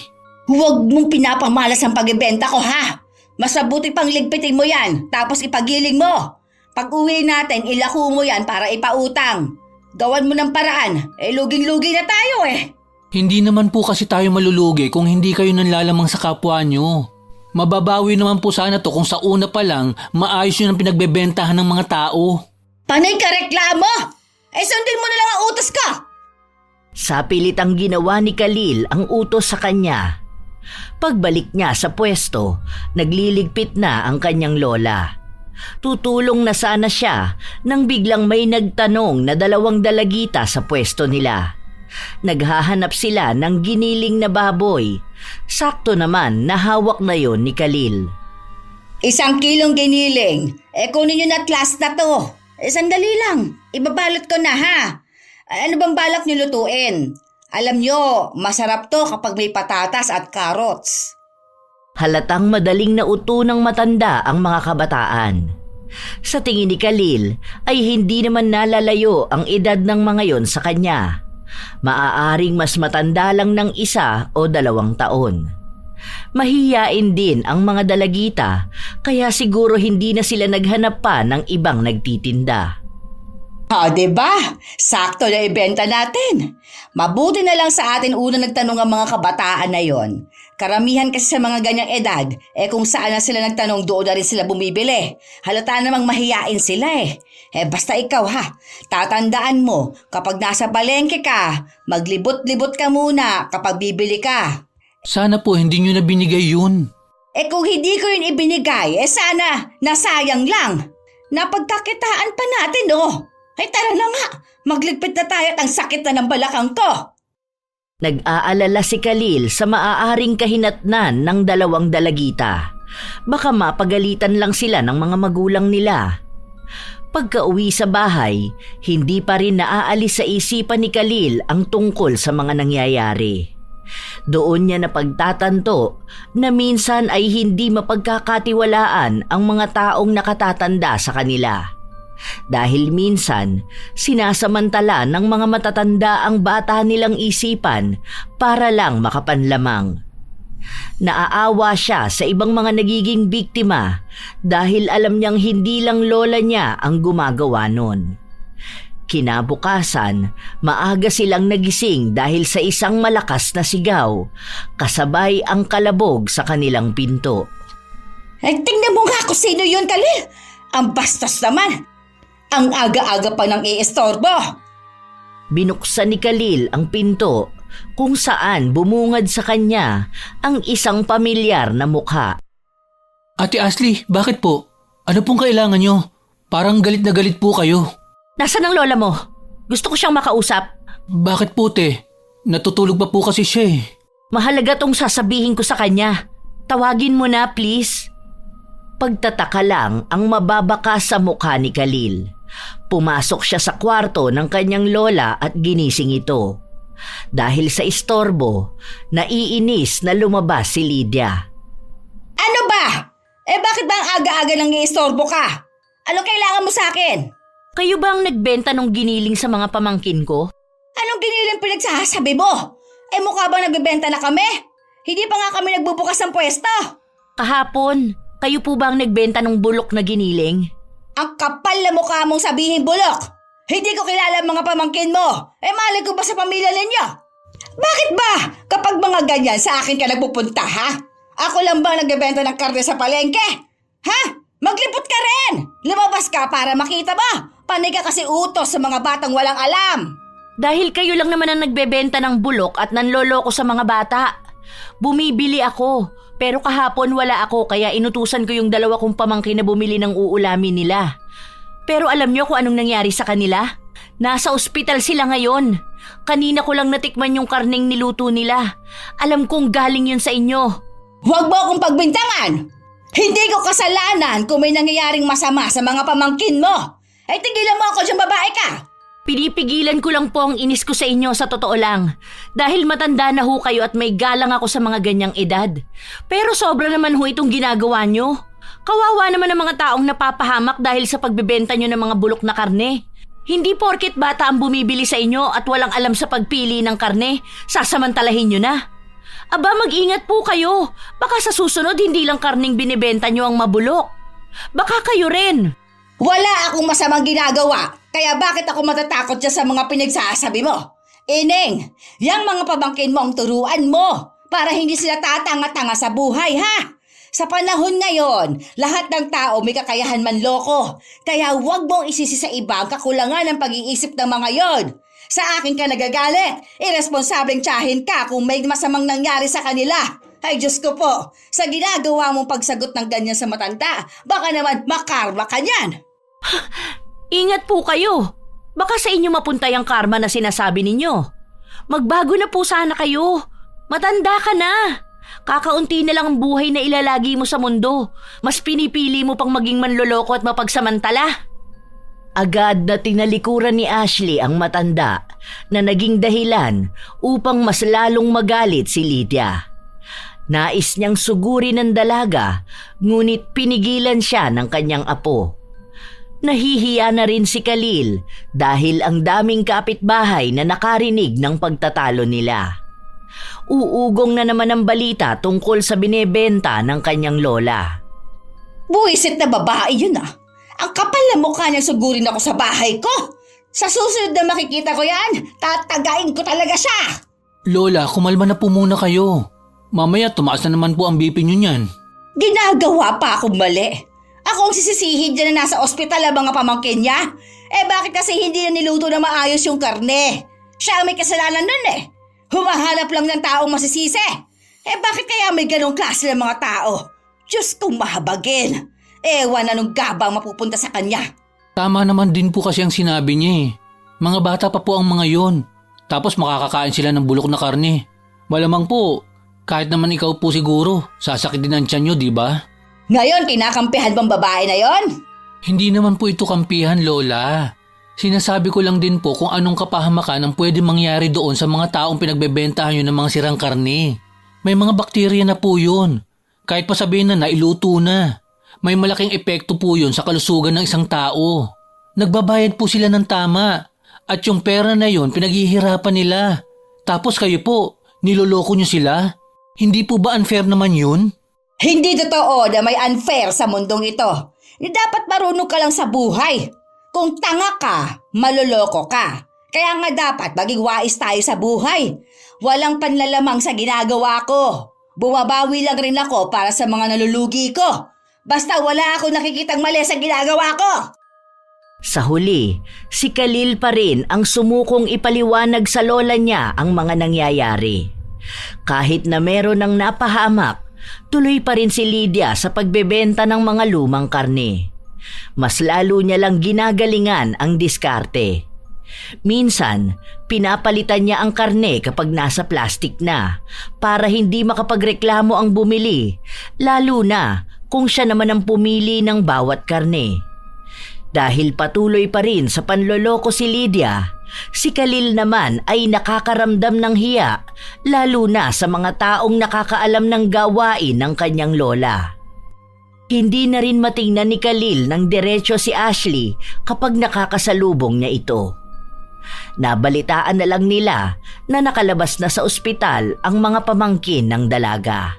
Huwag mong pinapamalas ang pagbebenta ko, ha? Mas mabuti pang ligpitin mo yan, tapos ipagiling mo. Pag uwi natin, ilako mo yan para ipautang. Gawan mo ng paraan, luging-lugi na tayo eh. Hindi naman po kasi tayo malulugi kung hindi kayo nanlalamang sa kapwa nyo. Mababawi naman po sana to kung sa una pa lang maayos yun ang pinagbebentahan ng mga tao. Panay ka reklamo! Sundin mo na lang ang utos ko! Sa pilitang ginawa ni Khalil ang utos sa kanya. Pagbalik niya sa pwesto, nagliligpit na ang kanyang lola. Tutulong na sana siya nang biglang may nagtanong na 2 dalagita sa pwesto nila. Naghahanap sila ng giniling na baboy. Sakto naman na hawak na yon ni Khalil. 1 kilong giniling. Kunin nyo na at last na to. Sandali lang. Ibabalot ko na, ha? Ano bang balak nyo lutuin? Alam nyo, masarap to kapag may patatas at carrots. Halatang madaling nauto ng matanda ang mga kabataan. Sa tingin ni Khalil ay hindi naman nalalayo ang edad ng mga yon sa kanya. Maaaring mas matanda lang ng 1 o 2 taon. Mahiyain din ang mga dalagita kaya siguro hindi na sila naghanap pa ng ibang nagtitinda. Diba? Sakto na ibenta natin. Mabuti na lang sa atin una nagtanong ang mga kabataan na yon. Karamihan kasi sa mga ganyang edad, kung saan na sila nagtanong doon na rin sila bumibili. Halata namang mahiyain sila eh. Basta ikaw ha, tatandaan mo kapag nasa palengke ka, maglibot-libot ka muna kapag bibili ka. Sana po hindi nyo na binigay yun. Kung hindi ko yun ibinigay, sana nasayang lang. Napagkakitaan pa natin tara na nga, magligpit na tayo at ang sakit na ng balakang ko. Nag-aalala si Khalil sa maaaring kahinatnan ng 2 dalagita. Baka mapagalitan lang sila ng mga magulang nila. Pagka-uwi sa bahay, hindi pa rin naaalis sa isipan ni Khalil ang tungkol sa mga nangyayari. Doon niya napagtatanto na minsan ay hindi mapagkakatiwalaan ang mga taong nakatatanda sa kanila. Dahil minsan, sinasamantala ng mga matatanda ang bata nilang isipan para lang makapanlamang. Naaawa siya sa ibang mga nagiging biktima dahil alam niyang hindi lang lola niya ang gumagawa nun. Kinabukasan, maaga silang nagising dahil sa isang malakas na sigaw, kasabay ang kalabog sa kanilang pinto. Tingnan mo nga kung sino yun, Khalil! Ang bastos naman! Ang aga-aga pa nang iistorbo! Binuksan ni Khalil ang pinto kung saan bumungad sa kanya ang isang pamilyar na mukha. Ate Ashley, bakit po? Ano pong kailangan nyo? Parang galit na galit po kayo. Nasaan ang lola mo? Gusto ko siyang makausap. Bakit po, te? Natutulog pa po kasi siya eh. Mahalaga tong sasabihin ko sa kanya. Tawagin mo na, please. Pagtataka lang ang mababaka sa mukha ni Khalil. Pumasok siya sa kwarto ng kanyang lola at ginising ito. Dahil sa istorbo, naiinis na lumabas si Lydia. Ano ba? Bakit ba ang aga-aga nang iistorbo ka? Anong kailangan mo sa akin? Kayo ba ang nagbenta ng giniling sa mga pamangkin ko? Anong giniling pinagsasabi mo? Mukha bang nagbebenta na kami? Hindi pa nga kami nagbubukas ng pwesto. Kahapon, kayo po ba ang nagbenta ng bulok na giniling? Ang kapal na mukha mong sabihin bulok. Hindi ko kilala ang mga pamangkin mo. Malay ko ba sa pamilya ninyo? Bakit ba kapag mga ganyan sa akin ka nagpupunta, ha? Ako lang bang nagbebenta ng karne sa palengke? Ha? Maglipot ka rin! Lumabas ka para makita ba? Panay ka kasi utos sa mga batang walang alam. Dahil kayo lang naman ang nagbebenta ng bulok at nanloloko sa mga bata. Bumibili ako, pero kahapon wala ako kaya inutusan ko yung 2 kong pamangkin na bumili ng uulamin nila. Pero alam niyo kung anong nangyari sa kanila? Nasa ospital sila ngayon. Kanina ko lang natikman yung karneng niluto nila. Alam kong galing yun sa inyo. Huwag mo akong pagbintangan! Hindi ko kasalanan kung may nangyayaring masama sa mga pamangkin mo. Ay tigilan mo ako dyan, babae ka! Pinipigilan ko lang po ang inis ko sa inyo sa totoo lang. Dahil matanda na ho kayo at may galang ako sa mga ganyang edad. Pero sobra naman ho itong ginagawa nyo. Kawawa naman ang mga taong napapahamak dahil sa pagbebenta nyo ng mga bulok na karne. Hindi porket bata ang bumibili sa inyo at walang alam sa pagpili ng karne, sasamantalahin nyo na. Aba, mag-ingat po kayo. Baka sa susunod hindi lang karning binibenta nyo ang mabulok. Baka kayo rin. Wala akong masamang ginagawa, kaya bakit ako matatakot dyan sa mga pinagsasabi mo? Ineng, yang mga pamangkin mo ang turuan mo para hindi sila tatanga-tanga sa buhay, ha? Sa panahon ngayon, lahat ng tao may kakayahan manloko, kaya huwag mong isisi sa iba ang kakulangan ng pag-iisip ng mga yon. Sa akin ka nagagalit, irresponsableng tiyahin ka kung may masamang nangyari sa kanila. Ay Diyos ko po, sa ginagawa mong pagsagot ng ganyan sa matanda, baka naman makarma ka niyan. Ingat po kayo. Baka sa inyo mapuntay ang karma na sinasabi ninyo. Magbago na po sana kayo. Matanda ka na. Kakaunti na lang ang buhay na ilalagi mo sa mundo. Mas pinipili mo pang maging manloloko at mapagsamantala. Agad na tinalikuran ni Ashley ang matanda na naging dahilan upang mas lalong magalit si Lydia. Nais niyang sugurin ng dalaga, ngunit pinigilan siya ng kanyang apo. Nahihiya na rin si Khalil dahil ang daming kapitbahay na nakarinig ng pagtatalo nila. Uugong na naman ang balita tungkol sa binebenta ng kanyang lola. Buwisit na babae yun ah. Ang kapal na mukha niya sugurin ako sa bahay ko. Sa susunod na makikita ko yan, tatagain ko talaga siya. Lola, kumalma na po muna kayo. Mamaya tumaas na naman po ang BP nyo niyan. Ginagawa pa akong mali. Ako ang sisisihin dyan na nasa ospital ang mga pamangkin niya. Eh bakit kasi hindi na niluto na maayos yung karne? Siya ang may kasalanan nun eh. Humahanap lang ng taong masisisi. Eh bakit kaya may ganong klase ng mga tao? Diyos kong mahabagin. Ewan na nung gabang mapupunta sa kanya. Tama naman din po kasi ang sinabi niya eh. Mga bata pa po ang mga yon. Tapos makakakain sila ng bulok na karne. Malamang po, kahit naman ikaw po siguro, sasakit din ang tiyan nyo, di ba? Ngayon, kinakampihan bang babae na yon? Hindi naman po ito kampihan, Lola. Sinasabi ko lang din po kung anong kapahamakan ang pwede mangyari doon sa mga taong pinagbebentahan nyo ng mga sirang karne. May mga bakterya na po yun. Kahit pa sabihin na nailuto na. May malaking epekto po yun sa kalusugan ng isang tao. Nagbabayad po sila ng tama. At yung pera na yun, pinaghihirapan nila. Tapos kayo po, niloloko nyo sila? Hindi po ba unfair naman yun? Hindi totoo na may unfair sa mundong ito. Dapat marunong ka lang sa buhay. Kung tanga ka, maloloko ka. Kaya nga dapat maging wais tayo sa buhay. Walang panlalamang sa ginagawa ko. Bumabawi lang rin ako para sa mga nalulugi ko. Basta wala akong nakikitang mali sa ginagawa ko. Sa huli, si Khalil pa rin ang sumukong ipaliwanag sa lola niya ang mga nangyayari. Kahit na meron ng napahamak, tuloy pa rin si Lydia sa pagbebenta ng mga lumang karne. Mas lalo niya lang ginagalingan ang diskarte. Minsan, pinapalitan niya ang karne kapag nasa plastik na para hindi makapagreklamo ang bumili, lalo na kung siya naman ang pumili ng bawat karne. Dahil patuloy pa rin sa panloloko si Lydia, si Khalil naman ay nakakaramdam ng hiya, lalo na sa mga taong nakakaalam ng gawain ng kanyang lola. Hindi na rin matingnan ni Khalil ng diretso si Ashley kapag nakakasalubong niya ito. Nabalitaan na lang nila na nakalabas na sa ospital ang mga pamangkin ng dalaga.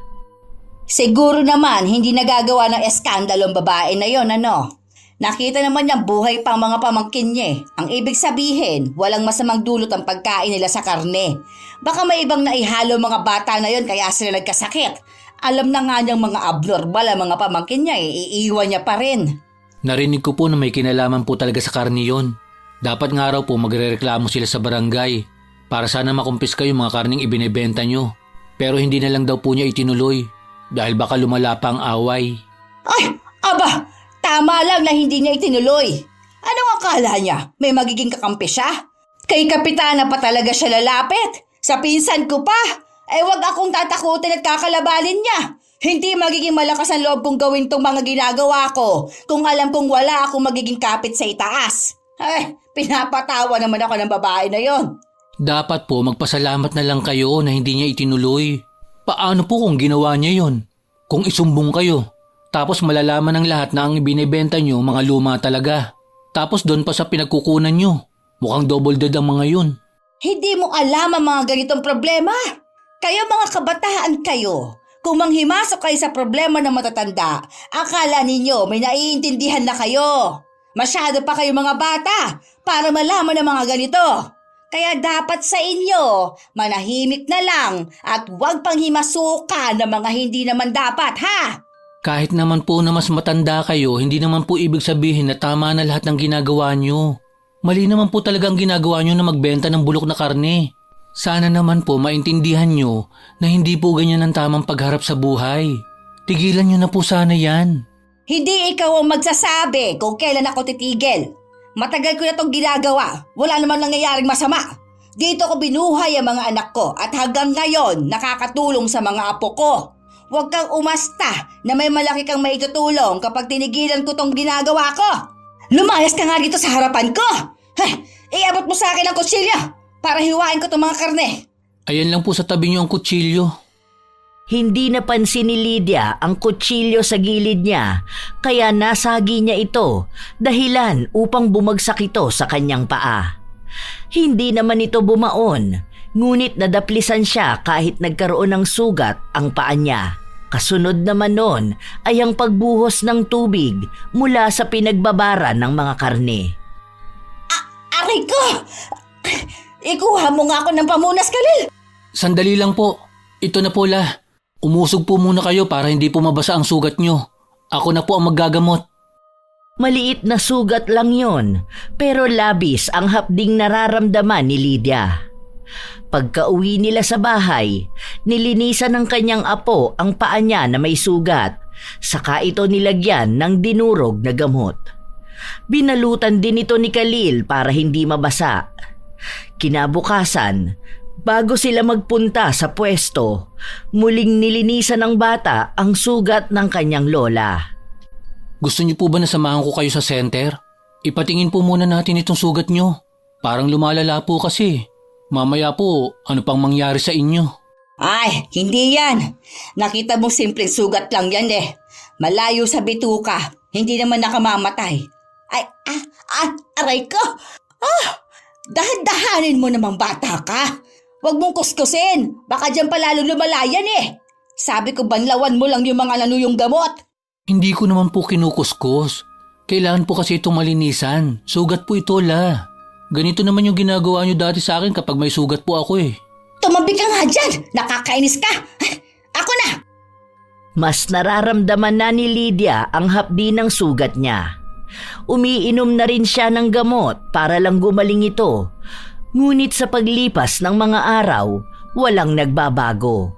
Siguro naman hindi nagagawa ng eskandalo ang babae na yon, ano? Nakita naman niyang buhay pang mga pamangkin niya eh. Ang ibig sabihin, walang masamang dulot ang pagkain nila sa karne. Baka may ibang naihalo mga bata na yon kaya sila nagkasakit. Alam na nga niyang mga abnormal ang mga pamangkin niya eh, iiwan niya pa rin. Narinig ko po na may kinalaman po talaga sa karne yon. Dapat nga raw po magrereklamo sila sa barangay para sana makumpiska yung mga karneng ibinebenta nyo. Pero hindi na lang daw po niya itinuloy dahil baka lumala pa ang away. Ay, aba! Tama lang na hindi niya itinuloy. Anong akala niya? May magiging kakampi siya? Kay Kapitana pa talaga siya lalapit. Sa pinsan ko pa. Wag akong tatakutin at kakalabanin niya. Hindi magiging malakas ang loob kong gawin tong mga ginagawa ko kung alam kong wala akong magiging kapit sa itaas. Pinapatawa naman ako ng babae na yon. Dapat po magpasalamat na lang kayo na hindi niya itinuloy. Paano po kung ginawa niya yon? Kung isumbong kayo, tapos malalaman ng lahat na ang ibinebenta niyo mga luma talaga. Tapos doon pa sa pinagkukunan niyo, mukhang double dead ang mga yun. Hindi mo alam ang mga ganitong problema. Kayo mga kabataan kayo. Kung manghimasok kayo sa problema ng matatanda, akala ninyo may naiintindihan na kayo. Masyado pa kayo mga bata para malaman ang mga ganito. Kaya dapat sa inyo, manahimik na lang at huwag pang himasukan ng mga hindi naman dapat, ha? Kahit naman po na mas matanda kayo, hindi naman po ibig sabihin na tama na lahat ng ginagawa niyo. Mali naman po talaga ang ginagawa niyo na magbenta ng bulok na karne. Sana naman po maintindihan niyo na hindi po ganyan ang tamang pagharap sa buhay. Tigilan niyo na po sana yan. Hindi ikaw ang magsasabi kung kailan ako titigil. Matagal ko na itong ginagawa. Wala namang nangyayaring masama. Dito ko binuhay ang mga anak ko at hanggang ngayon nakakatulong sa mga apo ko. Huwag kang umasta na may malaki kang maitutulong kapag tinigilan ko itong ginagawa ko. Lumayas ka nga dito sa harapan ko. Iabot mo sa akin ang kutsilyo para hiwain ko itong mga karne. Ayan lang po sa tabi niyo ang kutsilyo. Hindi napansin ni Lydia ang kutsilyo sa gilid niya kaya nasagi niya ito dahilan upang bumagsak ito sa kanyang paa. Hindi naman ito bumaon, ngunit nadaplisan siya kahit nagkaroon ng sugat ang paa niya. Kasunod naman nun ay ang pagbuhos ng tubig mula sa pinagbabara ng mga karne. Aray ko! Ikuha mo nga ako ng pamunas, Khalil! Sandali lang po. Ito na po la. Umusog po muna kayo para hindi po mabasa ang sugat nyo. Ako na po ang maggagamot. Maliit na sugat lang yon, pero labis ang hapding nararamdaman ni Lydia. Pagka-uwi nila sa bahay, nilinisan ng kanyang apo ang paa niya na may sugat, saka ito nilagyan ng dinurog na gamot. Binalutan din ito ni Khalil para hindi mabasa. Kinabukasan, bago sila magpunta sa pwesto, muling nilinisan ng bata ang sugat ng kanyang lola. Gusto niyo po ba na samahan ko kayo sa center? Ipatingin po muna natin itong sugat nyo. Parang lumalala po kasi. Mamaya po, ano pang mangyari sa inyo? Ay, hindi yan. Nakita mo simpleng sugat lang yan eh. Malayo sa bituka. Hindi naman nakamamatay. Ay, aray ko. Dahan-dahanin mo namang bata ka. Huwag mong kuskusin. Baka dyan pa lalo lumalayan eh. Sabi ko banlawan mo lang yung mga nanuyong gamot. Hindi ko naman po kinukuskus. Kailangan po kasi itong malinisan. Sugat po ito la. Ganito naman yung ginagawa nyo dati sa akin kapag may sugat po ako eh. Tumabi ka nga dyan. Nakakainis ka. Ako na. Mas nararamdaman na ni Lydia ang hapdi ng sugat niya. Umiinom na rin siya ng gamot para lang gumaling ito. Ngunit sa paglipas ng mga araw, walang nagbabago.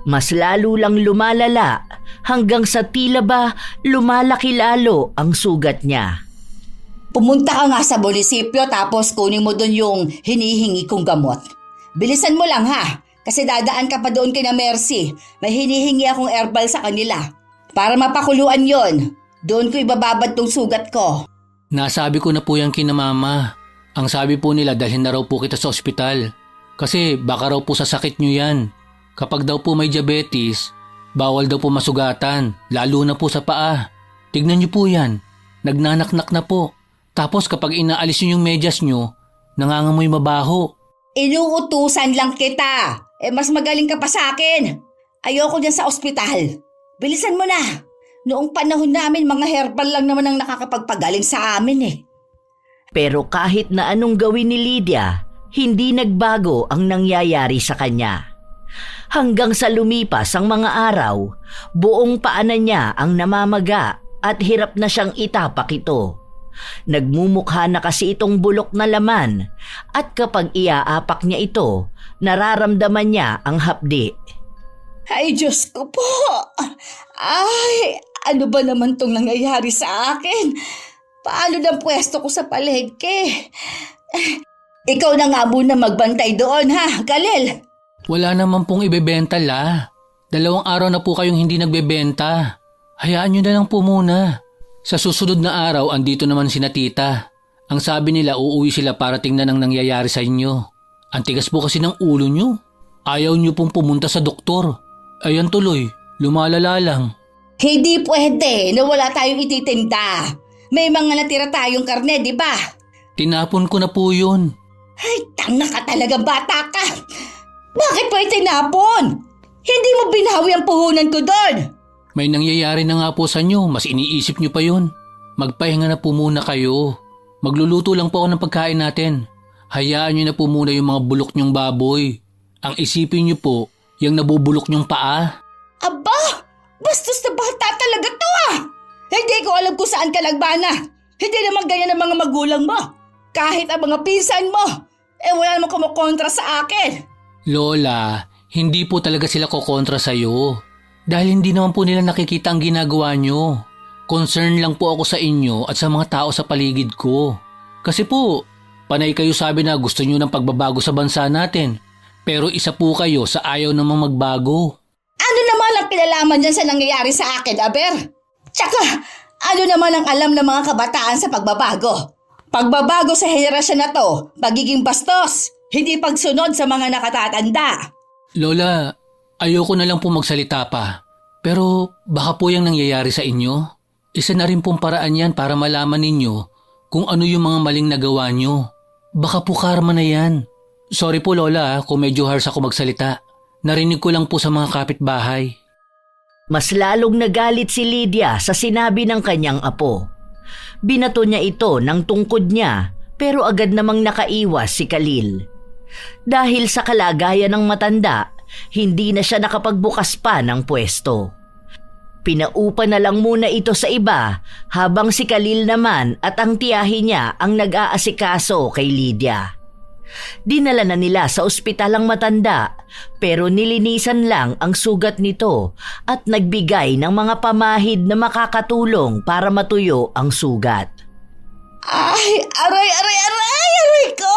Mas lalo lang lumalala hanggang sa tila ba lumalaki lalo ang sugat niya. Pumunta ka nga sa munisipyo tapos kunin mo doon yung hinihingi kong gamot. Bilisan mo lang ha, kasi dadaan ka pa doon kina Mercy. May hinihingi akong herbal sa kanila. Para mapakuluan yon, doon ko ibababad tong sugat ko. Nasabi ko na po yan kina mama. Ang sabi po nila dalhin na raw po kita sa ospital. Kasi baka raw po sa sakit nyo yan. Kapag daw po may diabetes, bawal daw po masugatan, lalo na po sa paa. Tignan nyo po yan, nagnanaknak na po. Tapos kapag inaalis nyo yung medyas nyo, nangangamoy mabaho. Inuutusan lang kita. Mas magaling ka pa sa akin. Ayoko dyan sa ospital. Bilisan mo na. Noong panahon namin, mga herbal lang naman ang nakakapagpagaling sa amin eh. Pero kahit na anong gawin ni Lydia, hindi nagbago ang nangyayari sa kanya. Hanggang sa lumipas ang mga araw, buong paanan niya ang namamaga at hirap na siyang itapak ito. Nagmumukha na kasi itong bulok na laman at kapag iaapak niya ito, nararamdaman niya ang hapdi. Ay, Diyos ko po. Ay, ano ba naman tong nangyayari sa akin? Paano ng pwesto ko sa palengke? Ikaw na nga muna magbantay doon ha, Khalil. Wala naman pong ibebenta, La. 2 araw na po kayong hindi nagbebenta. Hayaan nyo na lang po muna. Sa susunod na araw, andito naman sina tita. Ang sabi nila, uuwi sila para tingnan ang nangyayari sa inyo. Ang tigas po kasi ng ulo nyo. Ayaw nyo pong pumunta sa doktor. Ayan tuloy, lumalala lang. Hindi pwede na wala tayong ititinda. May mga natira tayong karne, di ba? Tinapon ko na po yun. Ay, tanga ka talagang bata ka. Bakit pa itinapon? Hindi mo binawi ang puhunan ko doon. May nangyayari na nga po sa inyo, mas iniisip nyo pa yun. Magpahinga na po muna kayo. Magluluto lang po ako ng pagkain natin. Hayaan nyo na po muna yung mga bulok nyong baboy. Ang isipin nyo po, yung nabubulok nyong paa. Aba, bastos na bata talaga to ah. Hindi ko alam kung saan ka nagbana. Hindi naman ganyan ang mga magulang mo. Kahit ang mga pinsan mo, wala namang kumukontra sa akin. Lola, hindi po talaga sila kokontra sa'yo. Dahil hindi naman po nila nakikita ang ginagawa nyo. Concern lang po ako sa inyo at sa mga tao sa paligid ko. Kasi po, panay kayo sabi na gusto nyo ng pagbabago sa bansa natin. Pero isa po kayo sa ayaw namang magbago. Ano naman ang pinalaman dyan sa nangyayari sa akin, Aber? Tsaka, ano naman ang alam ng mga kabataan sa pagbabago? Pagbabago sa henerasyon na to, pagiging bastos, hindi pagsunod sa mga nakatatanda. Lola, ayoko na lang po magsalita pa. Pero baka po yung nangyayari sa inyo. Isa na rin pong paraan yan para malaman ninyo kung ano yung mga maling nagawa nyo. Baka po karma na yan. Sorry po Lola kung medyo harsh ako magsalita. Narinig ko lang po sa mga kapitbahay. Mas lalong nagalit si Lydia sa sinabi ng kanyang apo. Binato niya ito ng tungkod niya pero agad namang nakaiwas si Khalil. Dahil sa kalagayan ng matanda, hindi na siya nakapagbukas pa ng pwesto. Pinaupa na lang muna ito sa iba habang si Khalil naman at ang tiyahin niya ang nag-aasikaso kay Lydia. Dinala na nila sa ospital ang matanda pero nilinisan lang ang sugat nito at nagbigay ng mga pamahid na makakatulong para matuyo ang sugat. Ay, aray ko!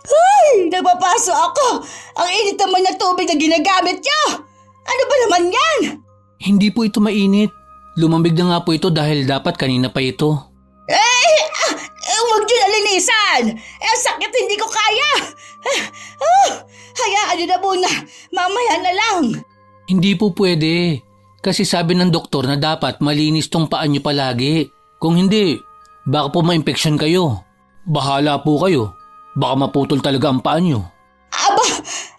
Ay, napapaso ako! Ang init naman na tubig na ginagamit niyo! Ano ba naman yan? Hindi po ito mainit. Lumambig na nga po ito dahil dapat kanina pa ito. Huwag nyo nalinisan! Sakit, hindi ko kaya! Hayaan nyo na muna, mamaya na lang. Hindi po pwede. Kasi sabi ng doktor na dapat malinis tong paa nyo palagi. Kung hindi, baka po ma-infeksyon kayo. Bahala po kayo. Baka maputol talaga ang paa nyo. Aba,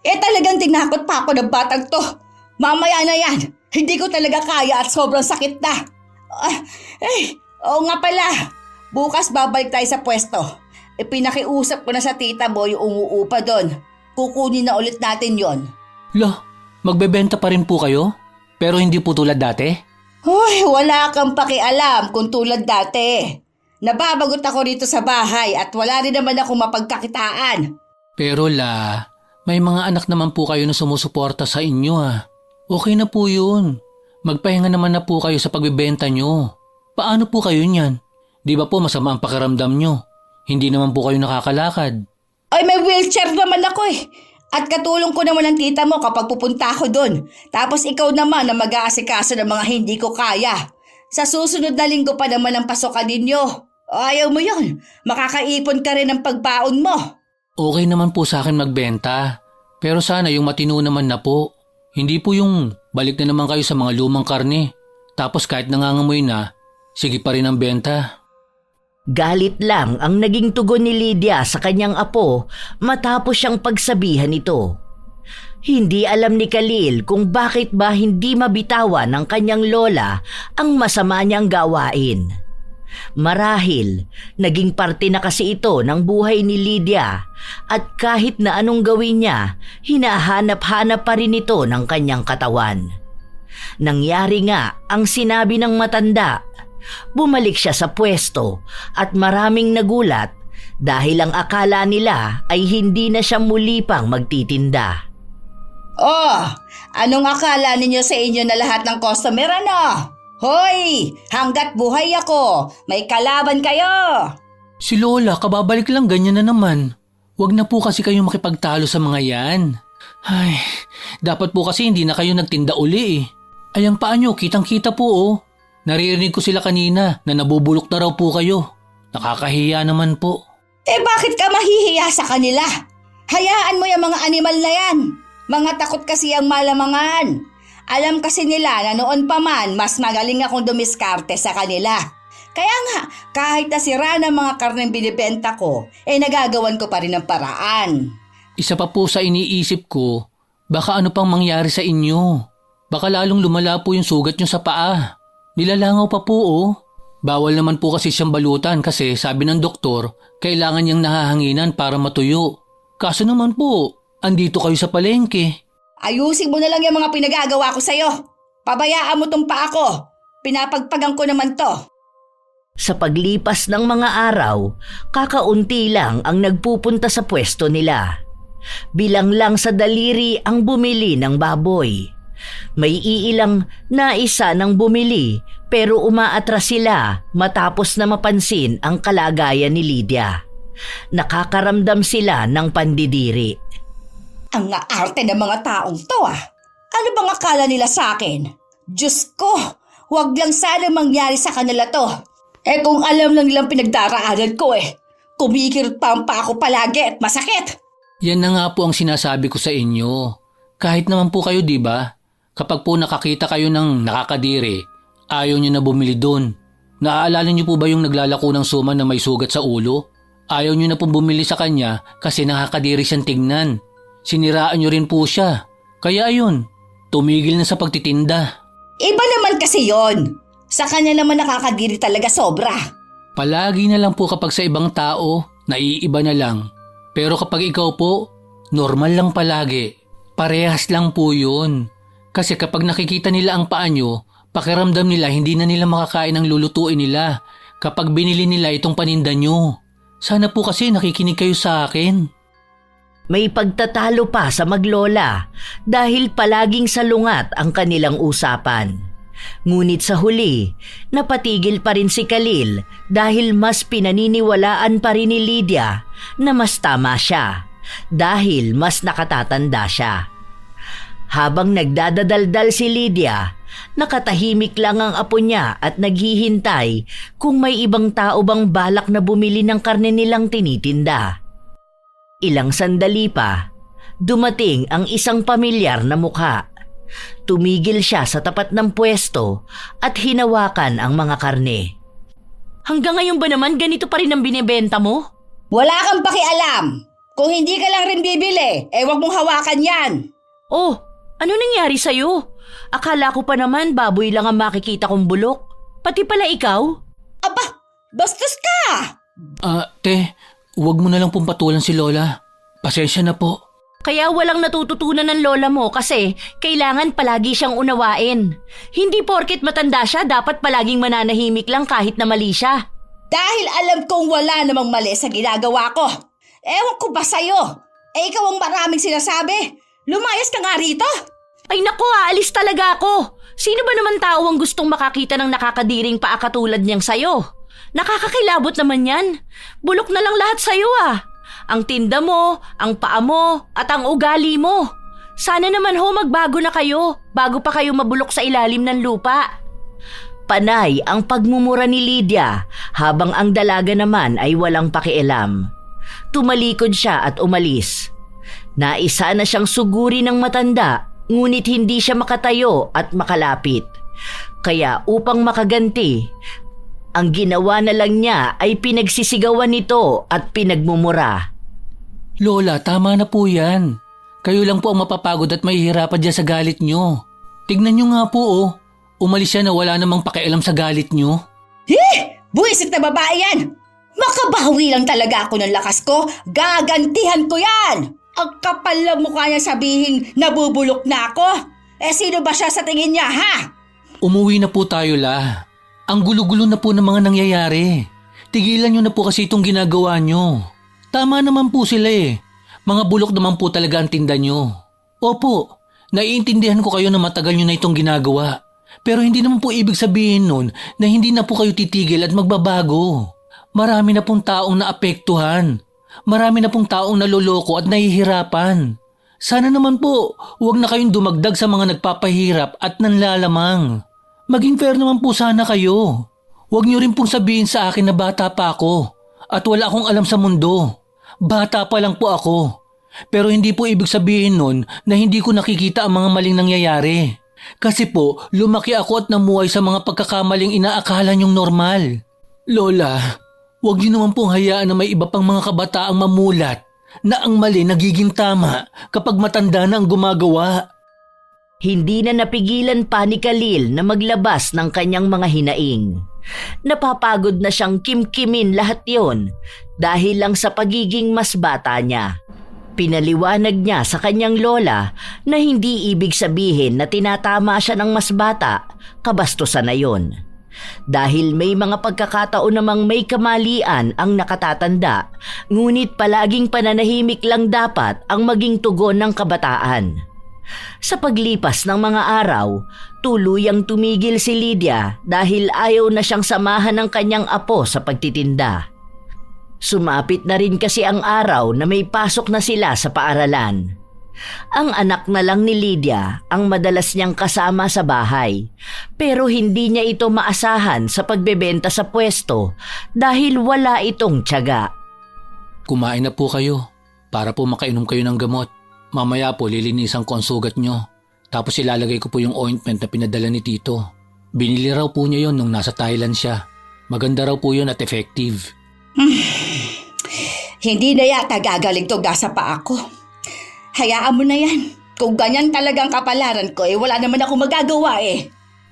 talagang tinakot pa ako ng batang to. Mamaya na yan, hindi ko talaga kaya at sobrang sakit na. Oo nga pala. Bukas babalik tayo sa pwesto. Pinakiusap ko na sa tita mo yung umuupa doon. Kukunin na ulit natin yon. Lah, magbebenta pa rin po kayo? Pero hindi po tulad dati? Uy, wala kang pakialam kung tulad dati. Nababagot ako rito sa bahay at wala rin naman akong mapagkakitaan. Pero La, may mga anak naman po kayo na sumusuporta sa inyo ah. Okay na po yun. Magpahinga naman na po kayo sa pagbebenta nyo. Paano po kayo niyan? Di ba po masama ang pakiramdam nyo? Hindi naman po kayo nakakalakad. Ay, may wheelchair naman ako eh. At katulong ko naman ang tita mo kapag pupunta ako doon. Tapos ikaw naman na mag-aasikaso ng mga hindi ko kaya. Sa susunod na linggo pa naman ang pasokan ninyo. Ayaw mo yun. Makakaipon ka rin ng pagbaon mo. Okay naman po sa akin magbenta. Pero sana yung matino naman na po. Hindi po yung balik na naman kayo sa mga lumang karne. Tapos kahit nangangamoy na, sige pa rin ang benta. Galit lang ang naging tugon ni Lydia sa kanyang apo matapos siyang pagsabihan ito. Hindi alam ni Khalil kung bakit ba hindi mabitawan ng kanyang lola ang masama niyang gawain. Marahil, naging parte na kasi ito ng buhay ni Lydia at kahit na anong gawin niya, hinahanap-hanap pa rin ito ng kanyang katawan. Nangyari nga ang sinabi ng matanda. Bumalik siya sa pwesto at maraming nagulat dahil ang akala nila ay hindi na siya muli pang magtitinda. Oh, anong akala ninyo sa inyo na lahat ng customer ano? Hoy! Hanggat buhay ako, may kalaban kayo! Si Lola, kababalik lang, ganyan na naman. Huwag na po kasi kayong makipagtalo sa mga yan. Ay, dapat po kasi hindi na kayo nagtinda uli eh. Ay, ang paa nyo, kitang-kita po oh. Naririnig ko sila kanina na nabubulok na raw po kayo. Nakakahiya naman po. Eh bakit ka mahihiya sa kanila? Hayaan mo yung mga animal na yan. Mga takot kasi ang malamangan. Alam kasi nila na noon pa man, mas magaling akong dumiskarte sa kanila. Kaya nga, kahit nasira ng mga karneng binibenta ko, nagagawan ko pa rin ng paraan. Isa pa po sa iniisip ko, baka ano pang mangyari sa inyo. Baka lalong lumala po yung sugat nyo sa paa. Nilalangaw pa po oh. Bawal naman po kasi siyang balutan kasi sabi ng doktor, kailangan niyang nahahanginan para matuyo. Kaso naman po, andito kayo sa palengke. Ayusin mo na lang yung mga pinagagawa ko sa'yo. Pabayaan mo tong paa ko. Pinapagpagan ko naman to. Sa paglipas ng mga araw, kakaunti lang ang nagpupunta sa pwesto nila. Bilang lang sa daliri ang bumili ng baboy. May iilang na isa ng bumili pero umaatras sila matapos na mapansin ang kalagayan ni Lydia. Nakakaramdam sila ng pandidiri. Ang arte ng mga taong to ah. Ano bang akala nila sa akin? Diyos ko, huwag lang sana mangyari sa kanila to. Eh kung alam lang nilang pinagdaraanan ko kumikirot pa ang paa ko palagi at masakit. Yan na nga po ang sinasabi ko sa inyo. Kahit naman po kayo, di ba? Kapag po nakakita kayo ng nakakadiri, ayaw nyo na bumili doon. Naaalala nyo po ba yung naglalako ng suman na may sugat sa ulo? Ayaw nyo na po bumili sa kanya kasi nakakadiri siyang tingnan. Siniraan nyo rin po siya. Kaya ayun, tumigil na sa pagtitinda. Iba naman kasi yon. Sa kanya naman nakakadiri talaga sobra. Palagi na lang po kapag sa ibang tao, naiiba na lang. Pero kapag ikaw po, normal lang palagi. Parehas lang po yun. Kasi kapag nakikita nila ang paa nyo, pakiramdam nila hindi na nila makakain ang lulutuin nila kapag binili nila itong paninda nyo. Sana po kasi nakikinig kayo sa akin. May pagtatalo pa sa maglola dahil palaging salungat ang kanilang usapan. Ngunit sa huli, napatigil pa rin si Khalil dahil mas pinaniniwalaan pa rin ni Lydia na mas tama siya dahil mas nakatatanda siya. Habang nagdadadaldal si Lydia, nakatahimik lang ang apo niya at naghihintay kung may ibang tao bang balak na bumili ng karne nilang tinitinda. Ilang sandali pa, dumating ang isang pamilyar na mukha. Tumigil siya sa tapat ng pwesto at hinawakan ang mga karne. Hanggang ngayon ba naman ganito pa rin ang binibenta mo? Wala kang pakialam. Kung hindi ka lang rin bibili, wag mong hawakan yan. Oh, ano nangyari sa'yo? Akala ko pa naman baboy lang ang makikita kong bulok. Pati pala ikaw? Aba, bastos ka! Te, huwag mo na lang pong patulan si Lola. Pasensya na po. Kaya walang natututunan ng lola mo kasi kailangan palagi siyang unawain. Hindi porket matanda siya, dapat palaging mananahimik lang kahit na mali siya. Dahil alam kong wala namang mali sa ginagawa ko. Ewan ko ba sa'yo? Ikaw ang maraming sinasabi. Lumayas ka nga rito. Ay naku, aalis talaga ako. Sino ba naman tao ang gustong makakita ng nakakadiring paa katulad niyang sayo? Nakakakilabot naman yan. Bulok na lang lahat sayo ah. Ang tinda mo, ang paa mo, at ang ugali mo. Sana naman magbago na kayo bago pa kayo mabulok sa ilalim ng lupa. Panay ang pagmumura ni Lydia habang ang dalaga naman ay walang pakialam. Tumalikod siya at umalis. Naisa na siyang suguri ng matanda ngunit hindi siya makatayo at makalapit. Kaya upang makaganti, ang ginawa na lang niya ay pinagsisigawan nito at pinagmumura. Lola, tama na po yan. Kayo lang po ang mapapagod at mahihirapan dyan sa galit nyo. Tignan nyo nga po umalis siya na wala namang pakialam sa galit nyo. Buwisit na babae yan! Makabawi lang talaga ako ng lakas ko. Gagantihan ko yan! Ang kapal ng mukha niya sabihin nabubulok na ako. Sino ba siya sa tingin niya, ha? Umuwi na po tayo, La. Ang gulo-gulo na po ng mga nangyayari. Tigilan nyo na po kasi itong ginagawa nyo. Tama naman po sila Mga bulok naman po talaga ang tinda nyo. Opo, naiintindihan ko kayo na matagal nyo na itong ginagawa. Pero hindi naman po ibig sabihin nun na hindi na po kayo titigil at magbabago. Marami na pong taong naapektuhan. Marami na pong taong naloloko at nahihirapan. Sana naman po, huwag na kayong dumagdag sa mga nagpapahirap at nanlalamang. Maging fair naman po sana kayo. Huwag niyo rin pong sabihin sa akin na bata pa ako at wala akong alam sa mundo. Bata pa lang po ako. Pero hindi po ibig sabihin nun na hindi ko nakikita ang mga maling nangyayari. Kasi po, lumaki ako at namuhay sa mga pagkakamaling inaakala niyong normal. Lola, huwag niyo naman pong hayaan na may iba pang mga kabataang mamulat na ang mali nagiging tama kapag matanda na ang gumagawa. Hindi na napigilan pa ni Khalil na maglabas ng kanyang mga hinaing. Napapagod na siyang kimkimin lahat yon dahil lang sa pagiging mas bata niya. Pinaliwanag niya sa kanyang lola na hindi ibig sabihin na tinatama siya ng mas bata, kabastusan na yon. Dahil may mga pagkakataon namang may kamalian ang nakatatanda, ngunit palaging pananahimik lang dapat ang maging tugon ng kabataan. Sa paglipas ng mga araw, tuluyang tumigil si Lydia dahil ayaw na siyang samahan ng kanyang apo sa pagtitinda. Sumapit na rin kasi ang araw na may pasok na sila sa paaralan. Ang anak na lang ni Lydia ang madalas niyang kasama sa bahay, pero hindi niya ito maasahan sa pagbebenta sa pwesto dahil wala itong tiyaga. Kumain na po kayo para po makainom kayo ng gamot. Mamaya po lilinisan ko ang sugat nyo. Tapos ilalagay ko po yung ointment na pinadala ni Tito. Binili raw po niya yon nung nasa Thailand siya. Maganda raw po yun at effective. Hindi na yata gagaling to gasa pa ako. Hayaan mo na yan. Kung ganyan talagang kapalaran ko, wala naman ako magagawa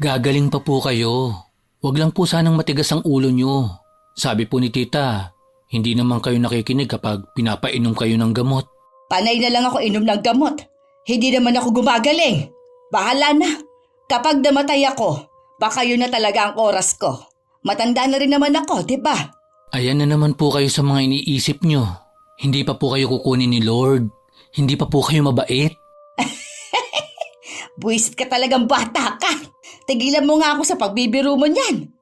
Gagaling pa po kayo. Huwag lang po sanang matigas ang ulo nyo. Sabi po ni Tita, hindi naman kayo nakikinig kapag pinapainom kayo ng gamot. Panay na lang ako inom ng gamot. Hindi naman ako gumagaling. Bahala na. Kapag namatay ako, baka yun na talaga ang oras ko. Matanda na rin naman ako, di ba? Ayan na naman po kayo sa mga iniisip nyo. Hindi pa po kayo kukunin ni Lord. Hindi pa po kayo mabait. Buwisit ka talagang bata ka. Tigilan mo nga ako sa pagbibiro mo niyan.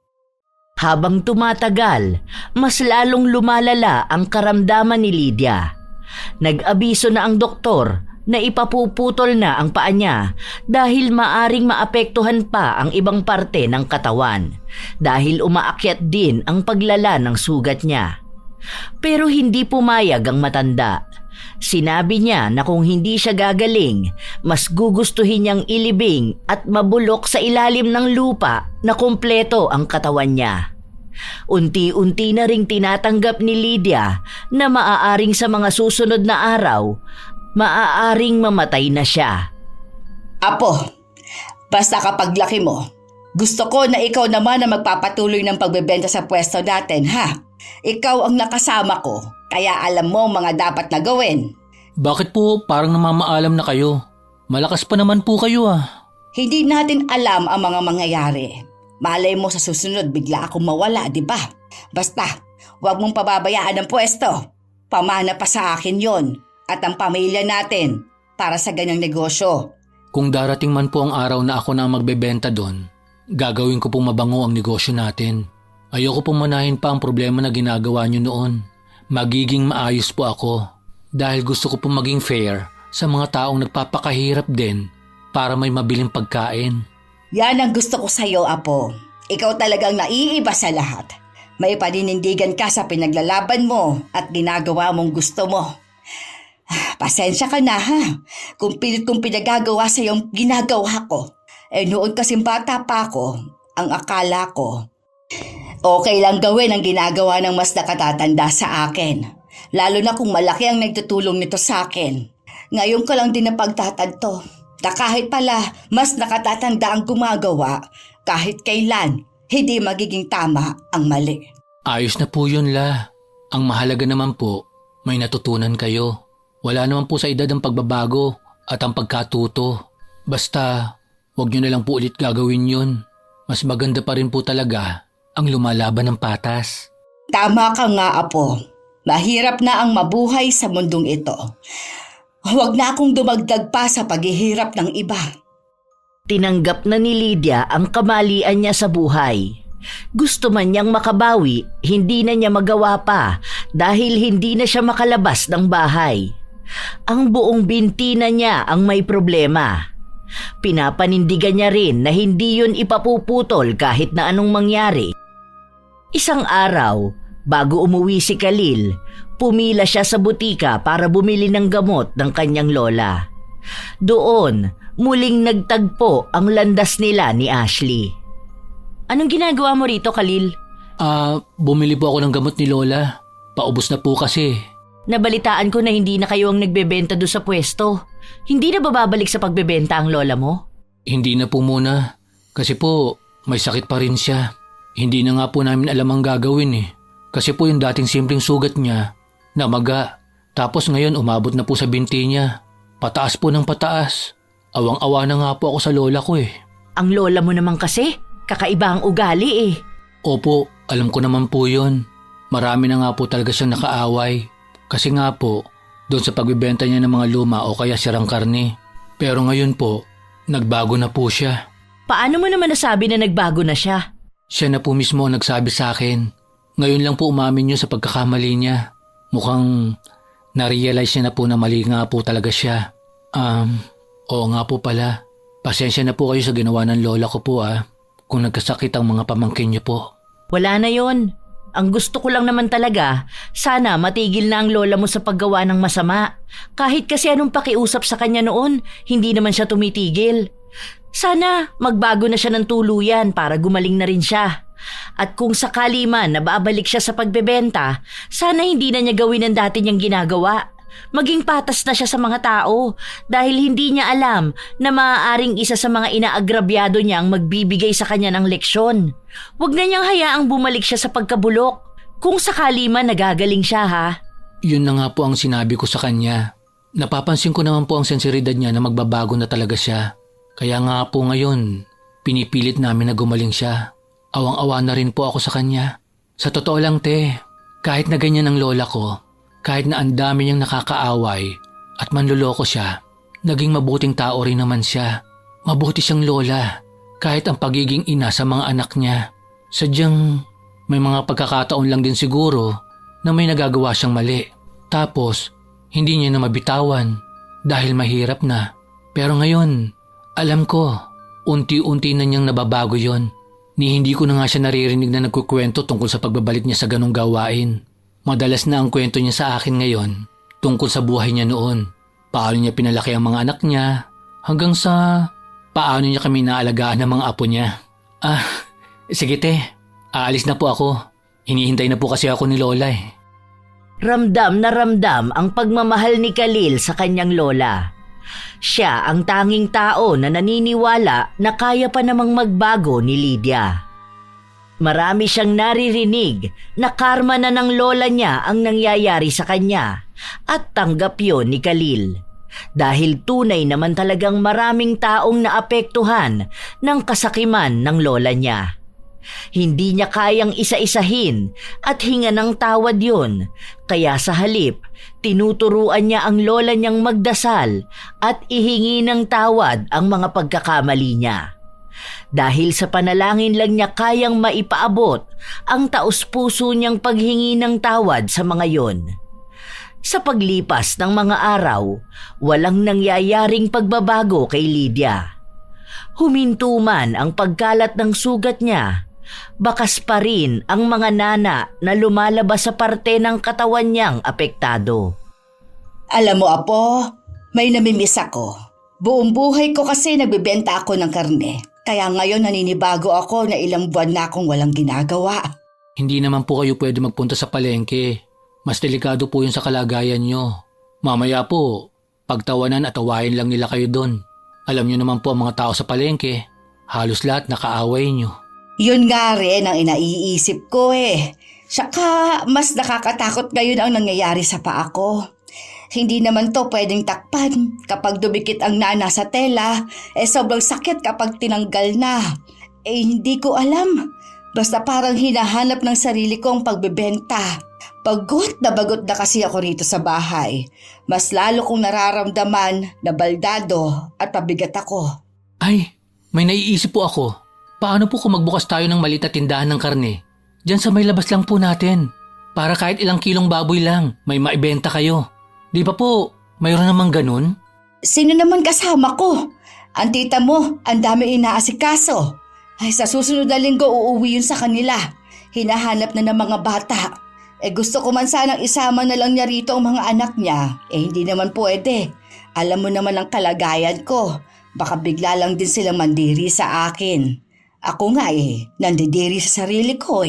Habang tumatagal, mas lalong lumalala ang karamdaman ni Lydia. Nag-abiso na ang doktor na ipapuputol na ang paa niya dahil maaring maapektuhan pa ang ibang parte ng katawan dahil umaakyat din ang paglala ng sugat niya. Pero hindi pumayag ang matanda. Sinabi niya na kung hindi siya gagaling, mas gugustuhin niyang ilibing at mabulok sa ilalim ng lupa na kumpleto ang katawan niya. Unti-unti na ring tinatanggap ni Lydia na maaaring sa mga susunod na araw, maaaring mamatay na siya. Apo, basta kapag laki mo, gusto ko na ikaw naman na magpapatuloy ng pagbebenta sa pwesto natin, ha? Ikaw ang nakasama ko, kaya alam mo mga dapat na gawin. Bakit po parang namamaalam na kayo? Malakas pa naman po kayo Hindi natin alam ang mga mangyayari. Malay mo sa susunod bigla akong mawala, di ba? Basta, huwag mong pababayaan ang pwesto. Pamana pa sa akin yon at ang pamilya natin para sa ganyang negosyo. Kung darating man po ang araw na ako na magbebenta doon, gagawin ko pong mabango ang negosyo natin. Ayoko pong manahin pa ang problema na ginagawa niyo noon. Magiging maayos po ako dahil gusto ko pong maging fair sa mga taong nagpapakahirap din para may mabiling pagkain. Yan ang gusto ko sa'yo, Apo. Ikaw talagang naiiba sa lahat. May paninindigan ka sa pinaglalaban mo at ginagawa mong gusto mo. Pasensya ka na, ha? Kung pilit kong pinagagawa sa iyong ginagawa ko. Noon kasing bata pa ako, ang akala ko, okay lang gawin ang ginagawa ng mas nakatatanda sa akin. Lalo na kung malaki ang nagtutulong nito sa akin. Ngayon ko lang din napagtatanto na kahit pala mas nakatatanda ang gumagawa, kahit kailan, hindi magiging tama ang mali. Ayos na po yun, La. Ang mahalaga naman po, may natutunan kayo. Wala naman po sa edad ang pagbabago at ang pagkatuto. Basta, huwag nyo na lang po ulit gagawin yun. Mas maganda pa rin po talaga ang lumalaban ng patas. Tama ka nga, Apo. Mahirap na ang mabuhay sa mundong ito. Huwag na akong dumagdag pa sa paghihirap ng iba. Tinanggap na ni Lydia ang kamalian niya sa buhay. Gusto man niyang makabawi, hindi na niya magawa pa dahil hindi na siya makalabas ng bahay. Ang buong binti na niya ang may problema. Pinapanindigan niya rin na hindi yun ipapuputol kahit na anong mangyari. Isang araw, bago umuwi si Khalil, pumila siya sa butika para bumili ng gamot ng kanyang lola. Doon, muling nagtagpo ang landas nila ni Ashley. Anong ginagawa mo rito, Khalil? Bumili po ako ng gamot ni Lola. Paubos na po kasi. Nabalitaan ko na hindi na kayo ang nagbebenta doon sa pwesto. Hindi na ba babalik sa pagbebenta ang lola mo? Hindi na po muna. Kasi po, may sakit pa rin siya. Hindi na nga po namin alam ang gagawin eh. Kasi po yung dating simpleng sugat niya, namaga. Tapos ngayon umabot na po sa binti niya. Pataas po ng pataas. Awang-awa na nga po ako sa lola ko eh. Ang lola mo naman kasi, kakaiba ang ugali eh. Opo, alam ko naman po yun. Marami na nga po talaga siyang nakaaway. Kasi nga po, doon sa pagbibenta niya ng mga luma o kaya sirang karne. Pero ngayon po, nagbago na po siya. Paano mo naman nasabi na nagbago na siya? Siya na po mismo ang nagsabi sa akin. Ngayon lang po umamin niyo sa pagkakamali niya. Mukhang na-realize niya na po na mali nga po talaga siya. Oo nga po pala. Pasensya na po kayo sa ginawa ng lola ko po kung nagkasakit ang mga pamangkin niyo po. Wala na yon. Ang gusto ko lang naman talaga, sana matigil na ang lola mo sa paggawa ng masama. Kahit kasi anong pakiusap sa kanya noon, hindi naman siya tumitigil. Sana magbago na siya ng tuluyan para gumaling na rin siya. At kung sakali man na babalik siya sa pagbebenta, sana hindi na niya gawin ang dati niyang ginagawa. Maging patas na siya sa mga tao dahil hindi niya alam na maaaring isa sa mga inaagrabyado niya ang magbibigay sa kanya ng leksyon. Huwag na niyang hayaang bumalik siya sa pagkabulok. Kung sakali man nagagaling siya Yun na nga po ang sinabi ko sa kanya. Napapansin ko naman po ang sensibilidad niya na magbabago na talaga siya. Kaya nga po ngayon, pinipilit namin na gumaling siya. Awang-awa na rin po ako sa kanya. Sa totoo lang kahit na ganyan ang lola ko, kahit na ang dami niyang nakakaaway at manluloko siya, naging mabuting tao rin naman siya. Mabuti siyang lola, kahit ang pagiging ina sa mga anak niya. Sadyang may mga pagkakataon lang din siguro na may nagagawa siyang mali. Tapos, hindi niya na mabitawan dahil mahirap na. Pero ngayon, alam ko, unti-unti na niyang nababago yon. Ni hindi ko na nga siya naririnig na nagkukwento tungkol sa pagbabalik niya sa ganong gawain. Madalas na ang kwento niya sa akin ngayon tungkol sa buhay niya noon. Paano niya pinalaki ang mga anak niya hanggang sa paano niya kami naalagaan ng mga apo niya. Sige aalis na po ako. Hinihintay na po kasi ako ni Lola eh. Ramdam na ramdam ang pagmamahal ni Khalil sa kanyang lola. Siya ang tanging tao na naniniwala na kaya pa namang magbago ni Lydia. Marami siyang naririnig na karma na ng lola niya ang nangyayari sa kanya at tanggap yon ni Khalil. Dahil tunay naman talagang maraming taong naapektuhan ng kasakiman ng lola niya. Hindi niya kayang isa-isahin at hinga ng tawad yun, kaya sa halip, tinuturuan niya ang lola niyang magdasal at ihingi ng tawad ang mga pagkakamali niya. Dahil sa panalangin lang niya kayang maipaabot ang taos-puso niyang paghingi ng tawad sa mga yon. Sa paglipas ng mga araw, walang nangyayaring pagbabago kay Lydia. Huminto man ang pagkalat ng sugat niya, bakas pa rin ang mga nana na lumalabas sa parte ng katawan niyang apektado. Alam mo, Apo, may namimiss ako. Buong buhay ko kasi nagbibenta ako ng karne. Kaya ngayon naninibago ako na ilang buwan na akong walang ginagawa. Hindi naman po kayo pwede magpunta sa palengke. Mas delikado po yun sa kalagayan nyo. Mamaya po, pagtawanan at awayin lang nila kayo doon. Alam nyo naman po ang mga tao sa palengke. Halos lahat nakaaway nyo. Yun nga rin ang inaiisip ko eh. Saka mas nakakatakot ngayon ang nangyayari sa paa ko. Hindi naman to pwedeng takpan. Kapag dumikit ang nana sa tela, sobrang sakit kapag tinanggal na. Hindi ko alam. Basta parang hinahanap ng sarili ko ang pagbebenta. Bagot na kasi ako rito sa bahay. Mas lalo kong nararamdaman na baldado at pabigat ako. Ay, May naiisip po ako. Paano po kung magbukas tayo ng maliit na tindahan ng karne? Diyan sa may labas lang po natin. Para kahit ilang kilong baboy lang, may maibenta kayo. Di ba po, mayroon namang ganun? Sino naman kasama ko? Ang tita mo, ang dami inaasikaso. Ay, sa susunod na linggo uuwi yun sa kanila. Hinahanap na ng mga bata. Gusto ko man sanang isama na lang niya rito ang mga anak niya. Hindi naman pwede. Alam mo naman ang kalagayan ko. Baka bigla lang din silang mandiri sa akin. Ako nga nandidiri sa sarili ko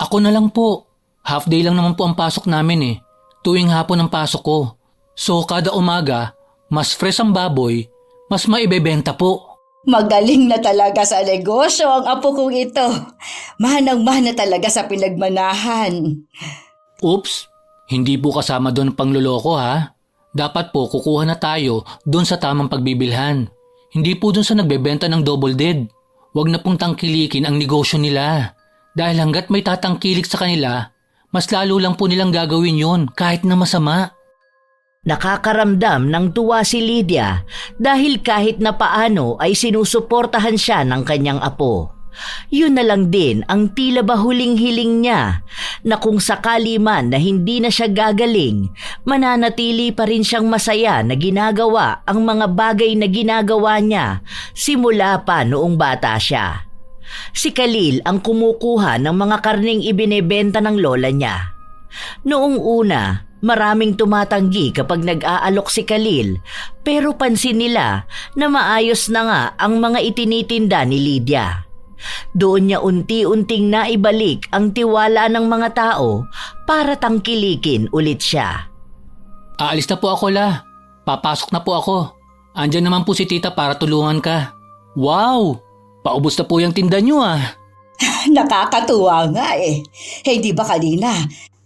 Ako na lang po. Half day lang naman po ang pasok namin Tuwing hapon ang pasok ko. So kada umaga, mas fresh ang baboy, mas maibebenta po. Magaling na talaga sa negosyo ang apo kong ito. Manang-mana talaga sa pinagmanahan. Oops, hindi po kasama doon pangloloko ha. Dapat po kukuha na tayo doon sa tamang pagbibilhan. Hindi po doon sa nagbebenta ng double dead. Huwag na pong tangkilikin ang negosyo nila. Dahil hanggat may tatangkilik sa kanila, mas lalo lang po nilang gagawin yon kahit na masama. Nakakaramdam ng tuwa si Lydia dahil kahit na paano ay sinusuportahan siya ng kanyang apo. Yun na lang din ang tila ba huling-hiling niya na kung sakali man na hindi na siya gagaling, mananatili pa rin siyang masaya na ginagawa ang mga bagay na ginagawa niya simula pa noong bata siya. Si Khalil ang kumukuha ng mga karneng ibinebenta ng lola niya. Noong una, maraming tumatanggi kapag nag-aalok si Khalil pero pansin nila na maayos na nga ang mga itinitinda ni Lydia. Doon niya unti-unting naibalik ang tiwala ng mga tao para tangkilikin ulit siya. Aalis na po ako la. Papasok na po ako. Andyan naman po si tita para tulungan ka. Wow! Paubos na po yung tinda nyo Nakakatuwa nga Hindi ba kanina?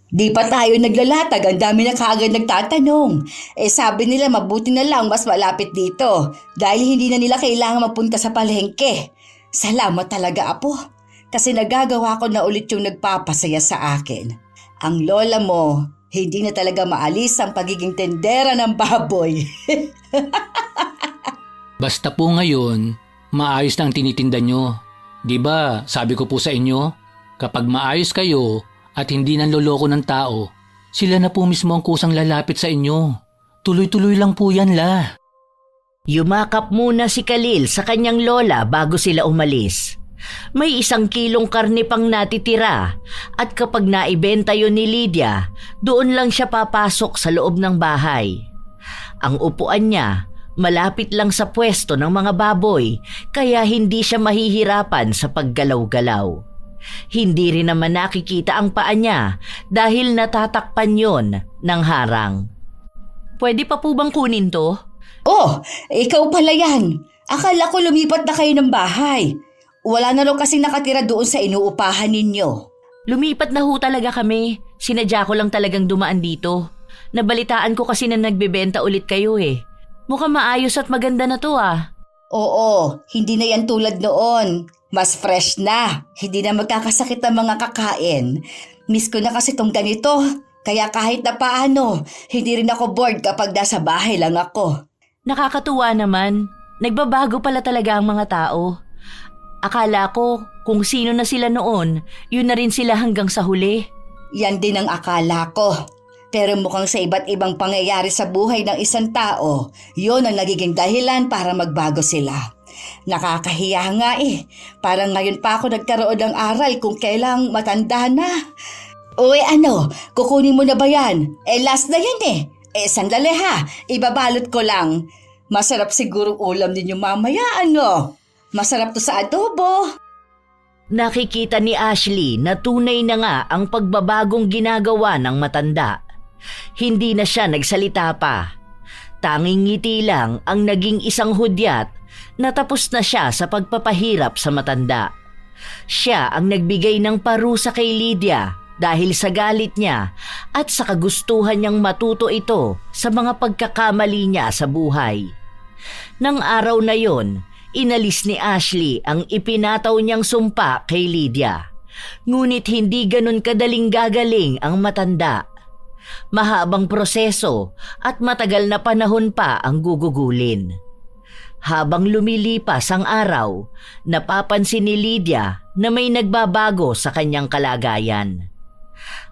Di pa tayo naglalatag, ang dami na kaagad nagtatanong. Sabi nila mabuti na lang mas malapit dito dahil hindi na nila kailangan mapunta sa palengke. Salamat talaga apo, kasi nagagawa ko na ulit yung nagpapasaya sa akin. Ang lola mo, hindi na talaga maalis ang pagiging tendera ng baboy. Basta po ngayon, maayos na ang tinitinda nyo. Diba, sabi ko po sa inyo, kapag maayos kayo at hindi nanloloko ng tao, sila na po mismo ang kusang lalapit sa inyo. Tuloy-tuloy lang po yan la. Yumakap muna si Khalil sa kanyang lola bago sila umalis. May 1 kilong karne pang natitira at kapag naibenta yun ni Lydia, doon lang siya papasok sa loob ng bahay. Ang upuan niya, malapit lang sa pwesto ng mga baboy kaya hindi siya mahihirapan sa paggalaw-galaw. Hindi rin naman nakikita ang paa niya dahil natatakpan yon ng harang. Pwede pa po bang kunin to? Oh, ikaw pala yan. Akala ko lumipat na kayo ng bahay. Wala na raw kasing nakatira doon sa inuupahan ninyo. Lumipat na ho talaga kami. Sinadya ko lang talagang dumaan dito. Nabalitaan ko kasi na nagbebenta ulit kayo Mukhang maayos at maganda na to Oo, hindi na yan tulad noon. Mas fresh na. Hindi na magkakasakit ang mga kakain. Miss ko na kasi tong ganito. Kaya kahit na paano, hindi rin ako bored kapag nasa bahay lang ako. Nakakatuwa naman. Nagbabago pala talaga ang mga tao. Akala ko kung sino na sila noon, yun na rin sila hanggang sa huli. Yan din ang akala ko. Pero mukhang sa iba't ibang pangyayari sa buhay ng isang tao, yun ang nagiging dahilan para magbago sila. Nakakahiya nga Parang ngayon pa ako nagkaroon ng aral kung kailang matanda na. Uy, kukunin mo na ba yan? Last na yan sandali ha, ibabalot ko lang. Masarap siguro ulam ninyo mamaya, Masarap to sa adobo. Nakikita ni Ashley na tunay na nga ang pagbabagong ginagawa ng matanda. Hindi na siya nagsalita pa. Tanging ngiti lang ang naging isang hudyat na tapos na siya sa pagpapahirap sa matanda. Siya ang nagbigay ng parusa kay Lydia dahil sa galit niya at sa kagustuhan niyang matuto ito sa mga pagkakamali niya sa buhay. Nang araw na yon, inalis ni Ashley ang ipinataw niyang sumpa kay Lydia. Ngunit hindi ganun kadaling gagaling ang matanda. Mahabang proseso at matagal na panahon pa ang gugugulin. Habang lumilipas ang araw, napapansin ni Lydia na may nagbabago sa kanyang kalagayan.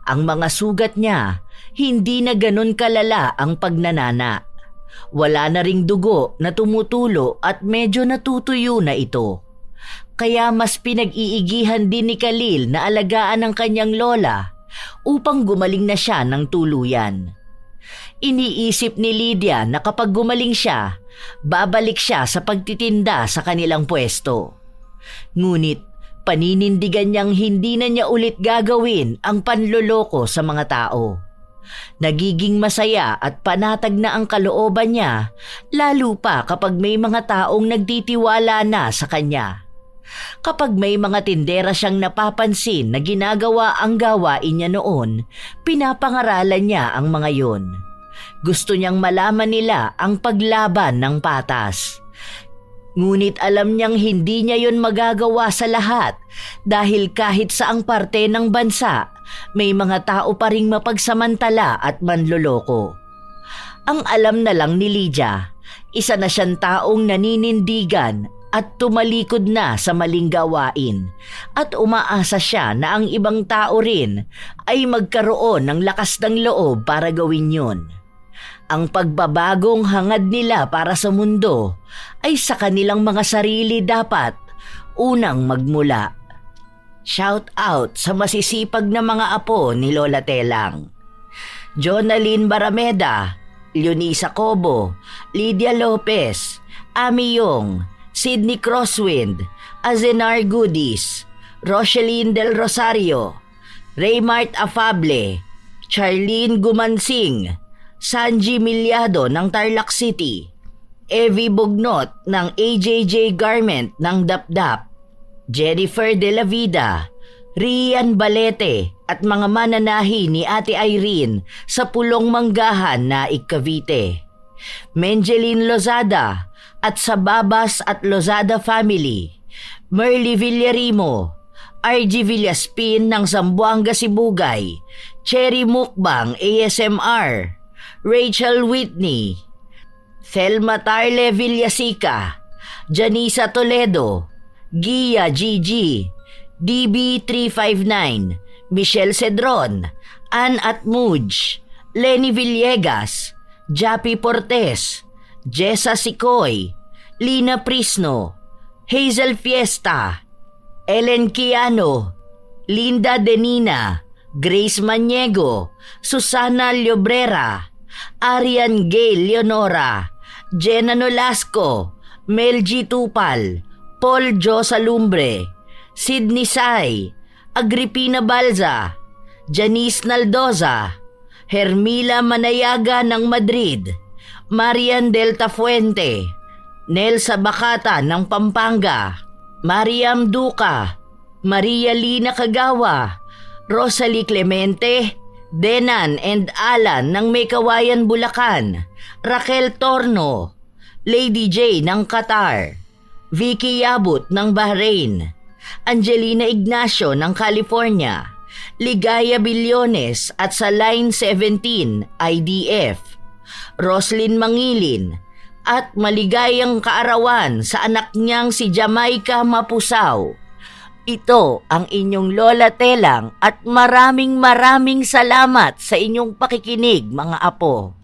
Ang mga sugat niya, hindi na ganun kalala ang pagnanana. Wala na ring dugo na tumutulo at medyo natutuyo na ito. Kaya mas pinag-iigihan din ni Khalil na alagaan ang kanyang lola upang gumaling na siya ng tuluyan. Iniisip ni Lydia na kapag gumaling siya, babalik siya sa pagtitinda sa kanilang pwesto. Ngunit paninindigan niyang hindi na niya ulit gagawin ang panloloko sa mga tao. Nagiging masaya at panatag na ang kalooban niya, lalo pa kapag may mga taong nagtitiwala na sa kanya. Kapag may mga tindera siyang napapansin na ginagawa ang gawain niya noon, pinapangaralan niya ang mga yon. Gusto niyang malaman nila ang paglaban ng patas. Ngunit alam niyang hindi niya yon magagawa sa lahat dahil kahit saang parte ng bansa, may mga tao pa ring mapagsamantala at manloloko. Ang alam na lang ni Lydia, isa na siyang taong naninindigan at tumalikod na sa maling gawain at umaasa siya na ang ibang tao rin ay magkaroon ng lakas ng loob para gawin yun. Ang pagbabagong hangad nila para sa mundo ay sa kanilang mga sarili dapat unang magmula. Shout out sa masisipag na mga apo ni Lola Telang. Jonalyn Barameda, Leonisa Cobo, Lydia Lopez, Ami Yong, Sydney Crosswind, Azenar Goodies, Rocheline Del Rosario, Raymart Afable, Charlene Gumansing, Sanji Milyado ng Tarlac City, Evie Bugnot ng AJJ Garment ng Dapdap, Jennifer De La Vida, Rian Balete at mga mananahi ni Ate Irene sa Pulong Manggahan na Cavite, Menjeline Lozada at sa Babas at Lozada family, Merly Villarimo, RG Villaspin ng Zamboanga Sibugay, Cherry Mukbang ASMR, Rachel Whitney, Thelma Tarle Villasica, Janisa Toledo, Gia Gigi, DB359, Michelle Cedron, Ann at Muj, Lenny Villegas, Jappy Portes, Jessa Sicoy, Lina Prisno, Hazel Fiesta, Ellen Kiano, Linda Denina, Grace Maniego, Susana Llobrera, Arian Gay Leonora, Jenna Nolasco, Mel G. Tupal, Paul Jo Salumbre, Sidney Sai, Agripina Balza, Janice Naldoza, Hermila Manayaga ng Madrid, Marian Delta Fuente, Nelsa Bacata ng Pampanga, Mariam Duca, Maria Lina Kagawa, Rosalie Clemente, Denan and Alan ng Mekawayan, Bulacan, Raquel Torno, Lady J ng Qatar, Vicky Yabut ng Bahrain, Angelina Ignacio ng California, Ligaya Billones at sa Line 17 IDF, Roslyn Mangilin at maligayang kaarawan sa anak niyang si Jamaica Mapusaw. Ito ang inyong Lola Telang at maraming salamat sa inyong pakikinig mga apo.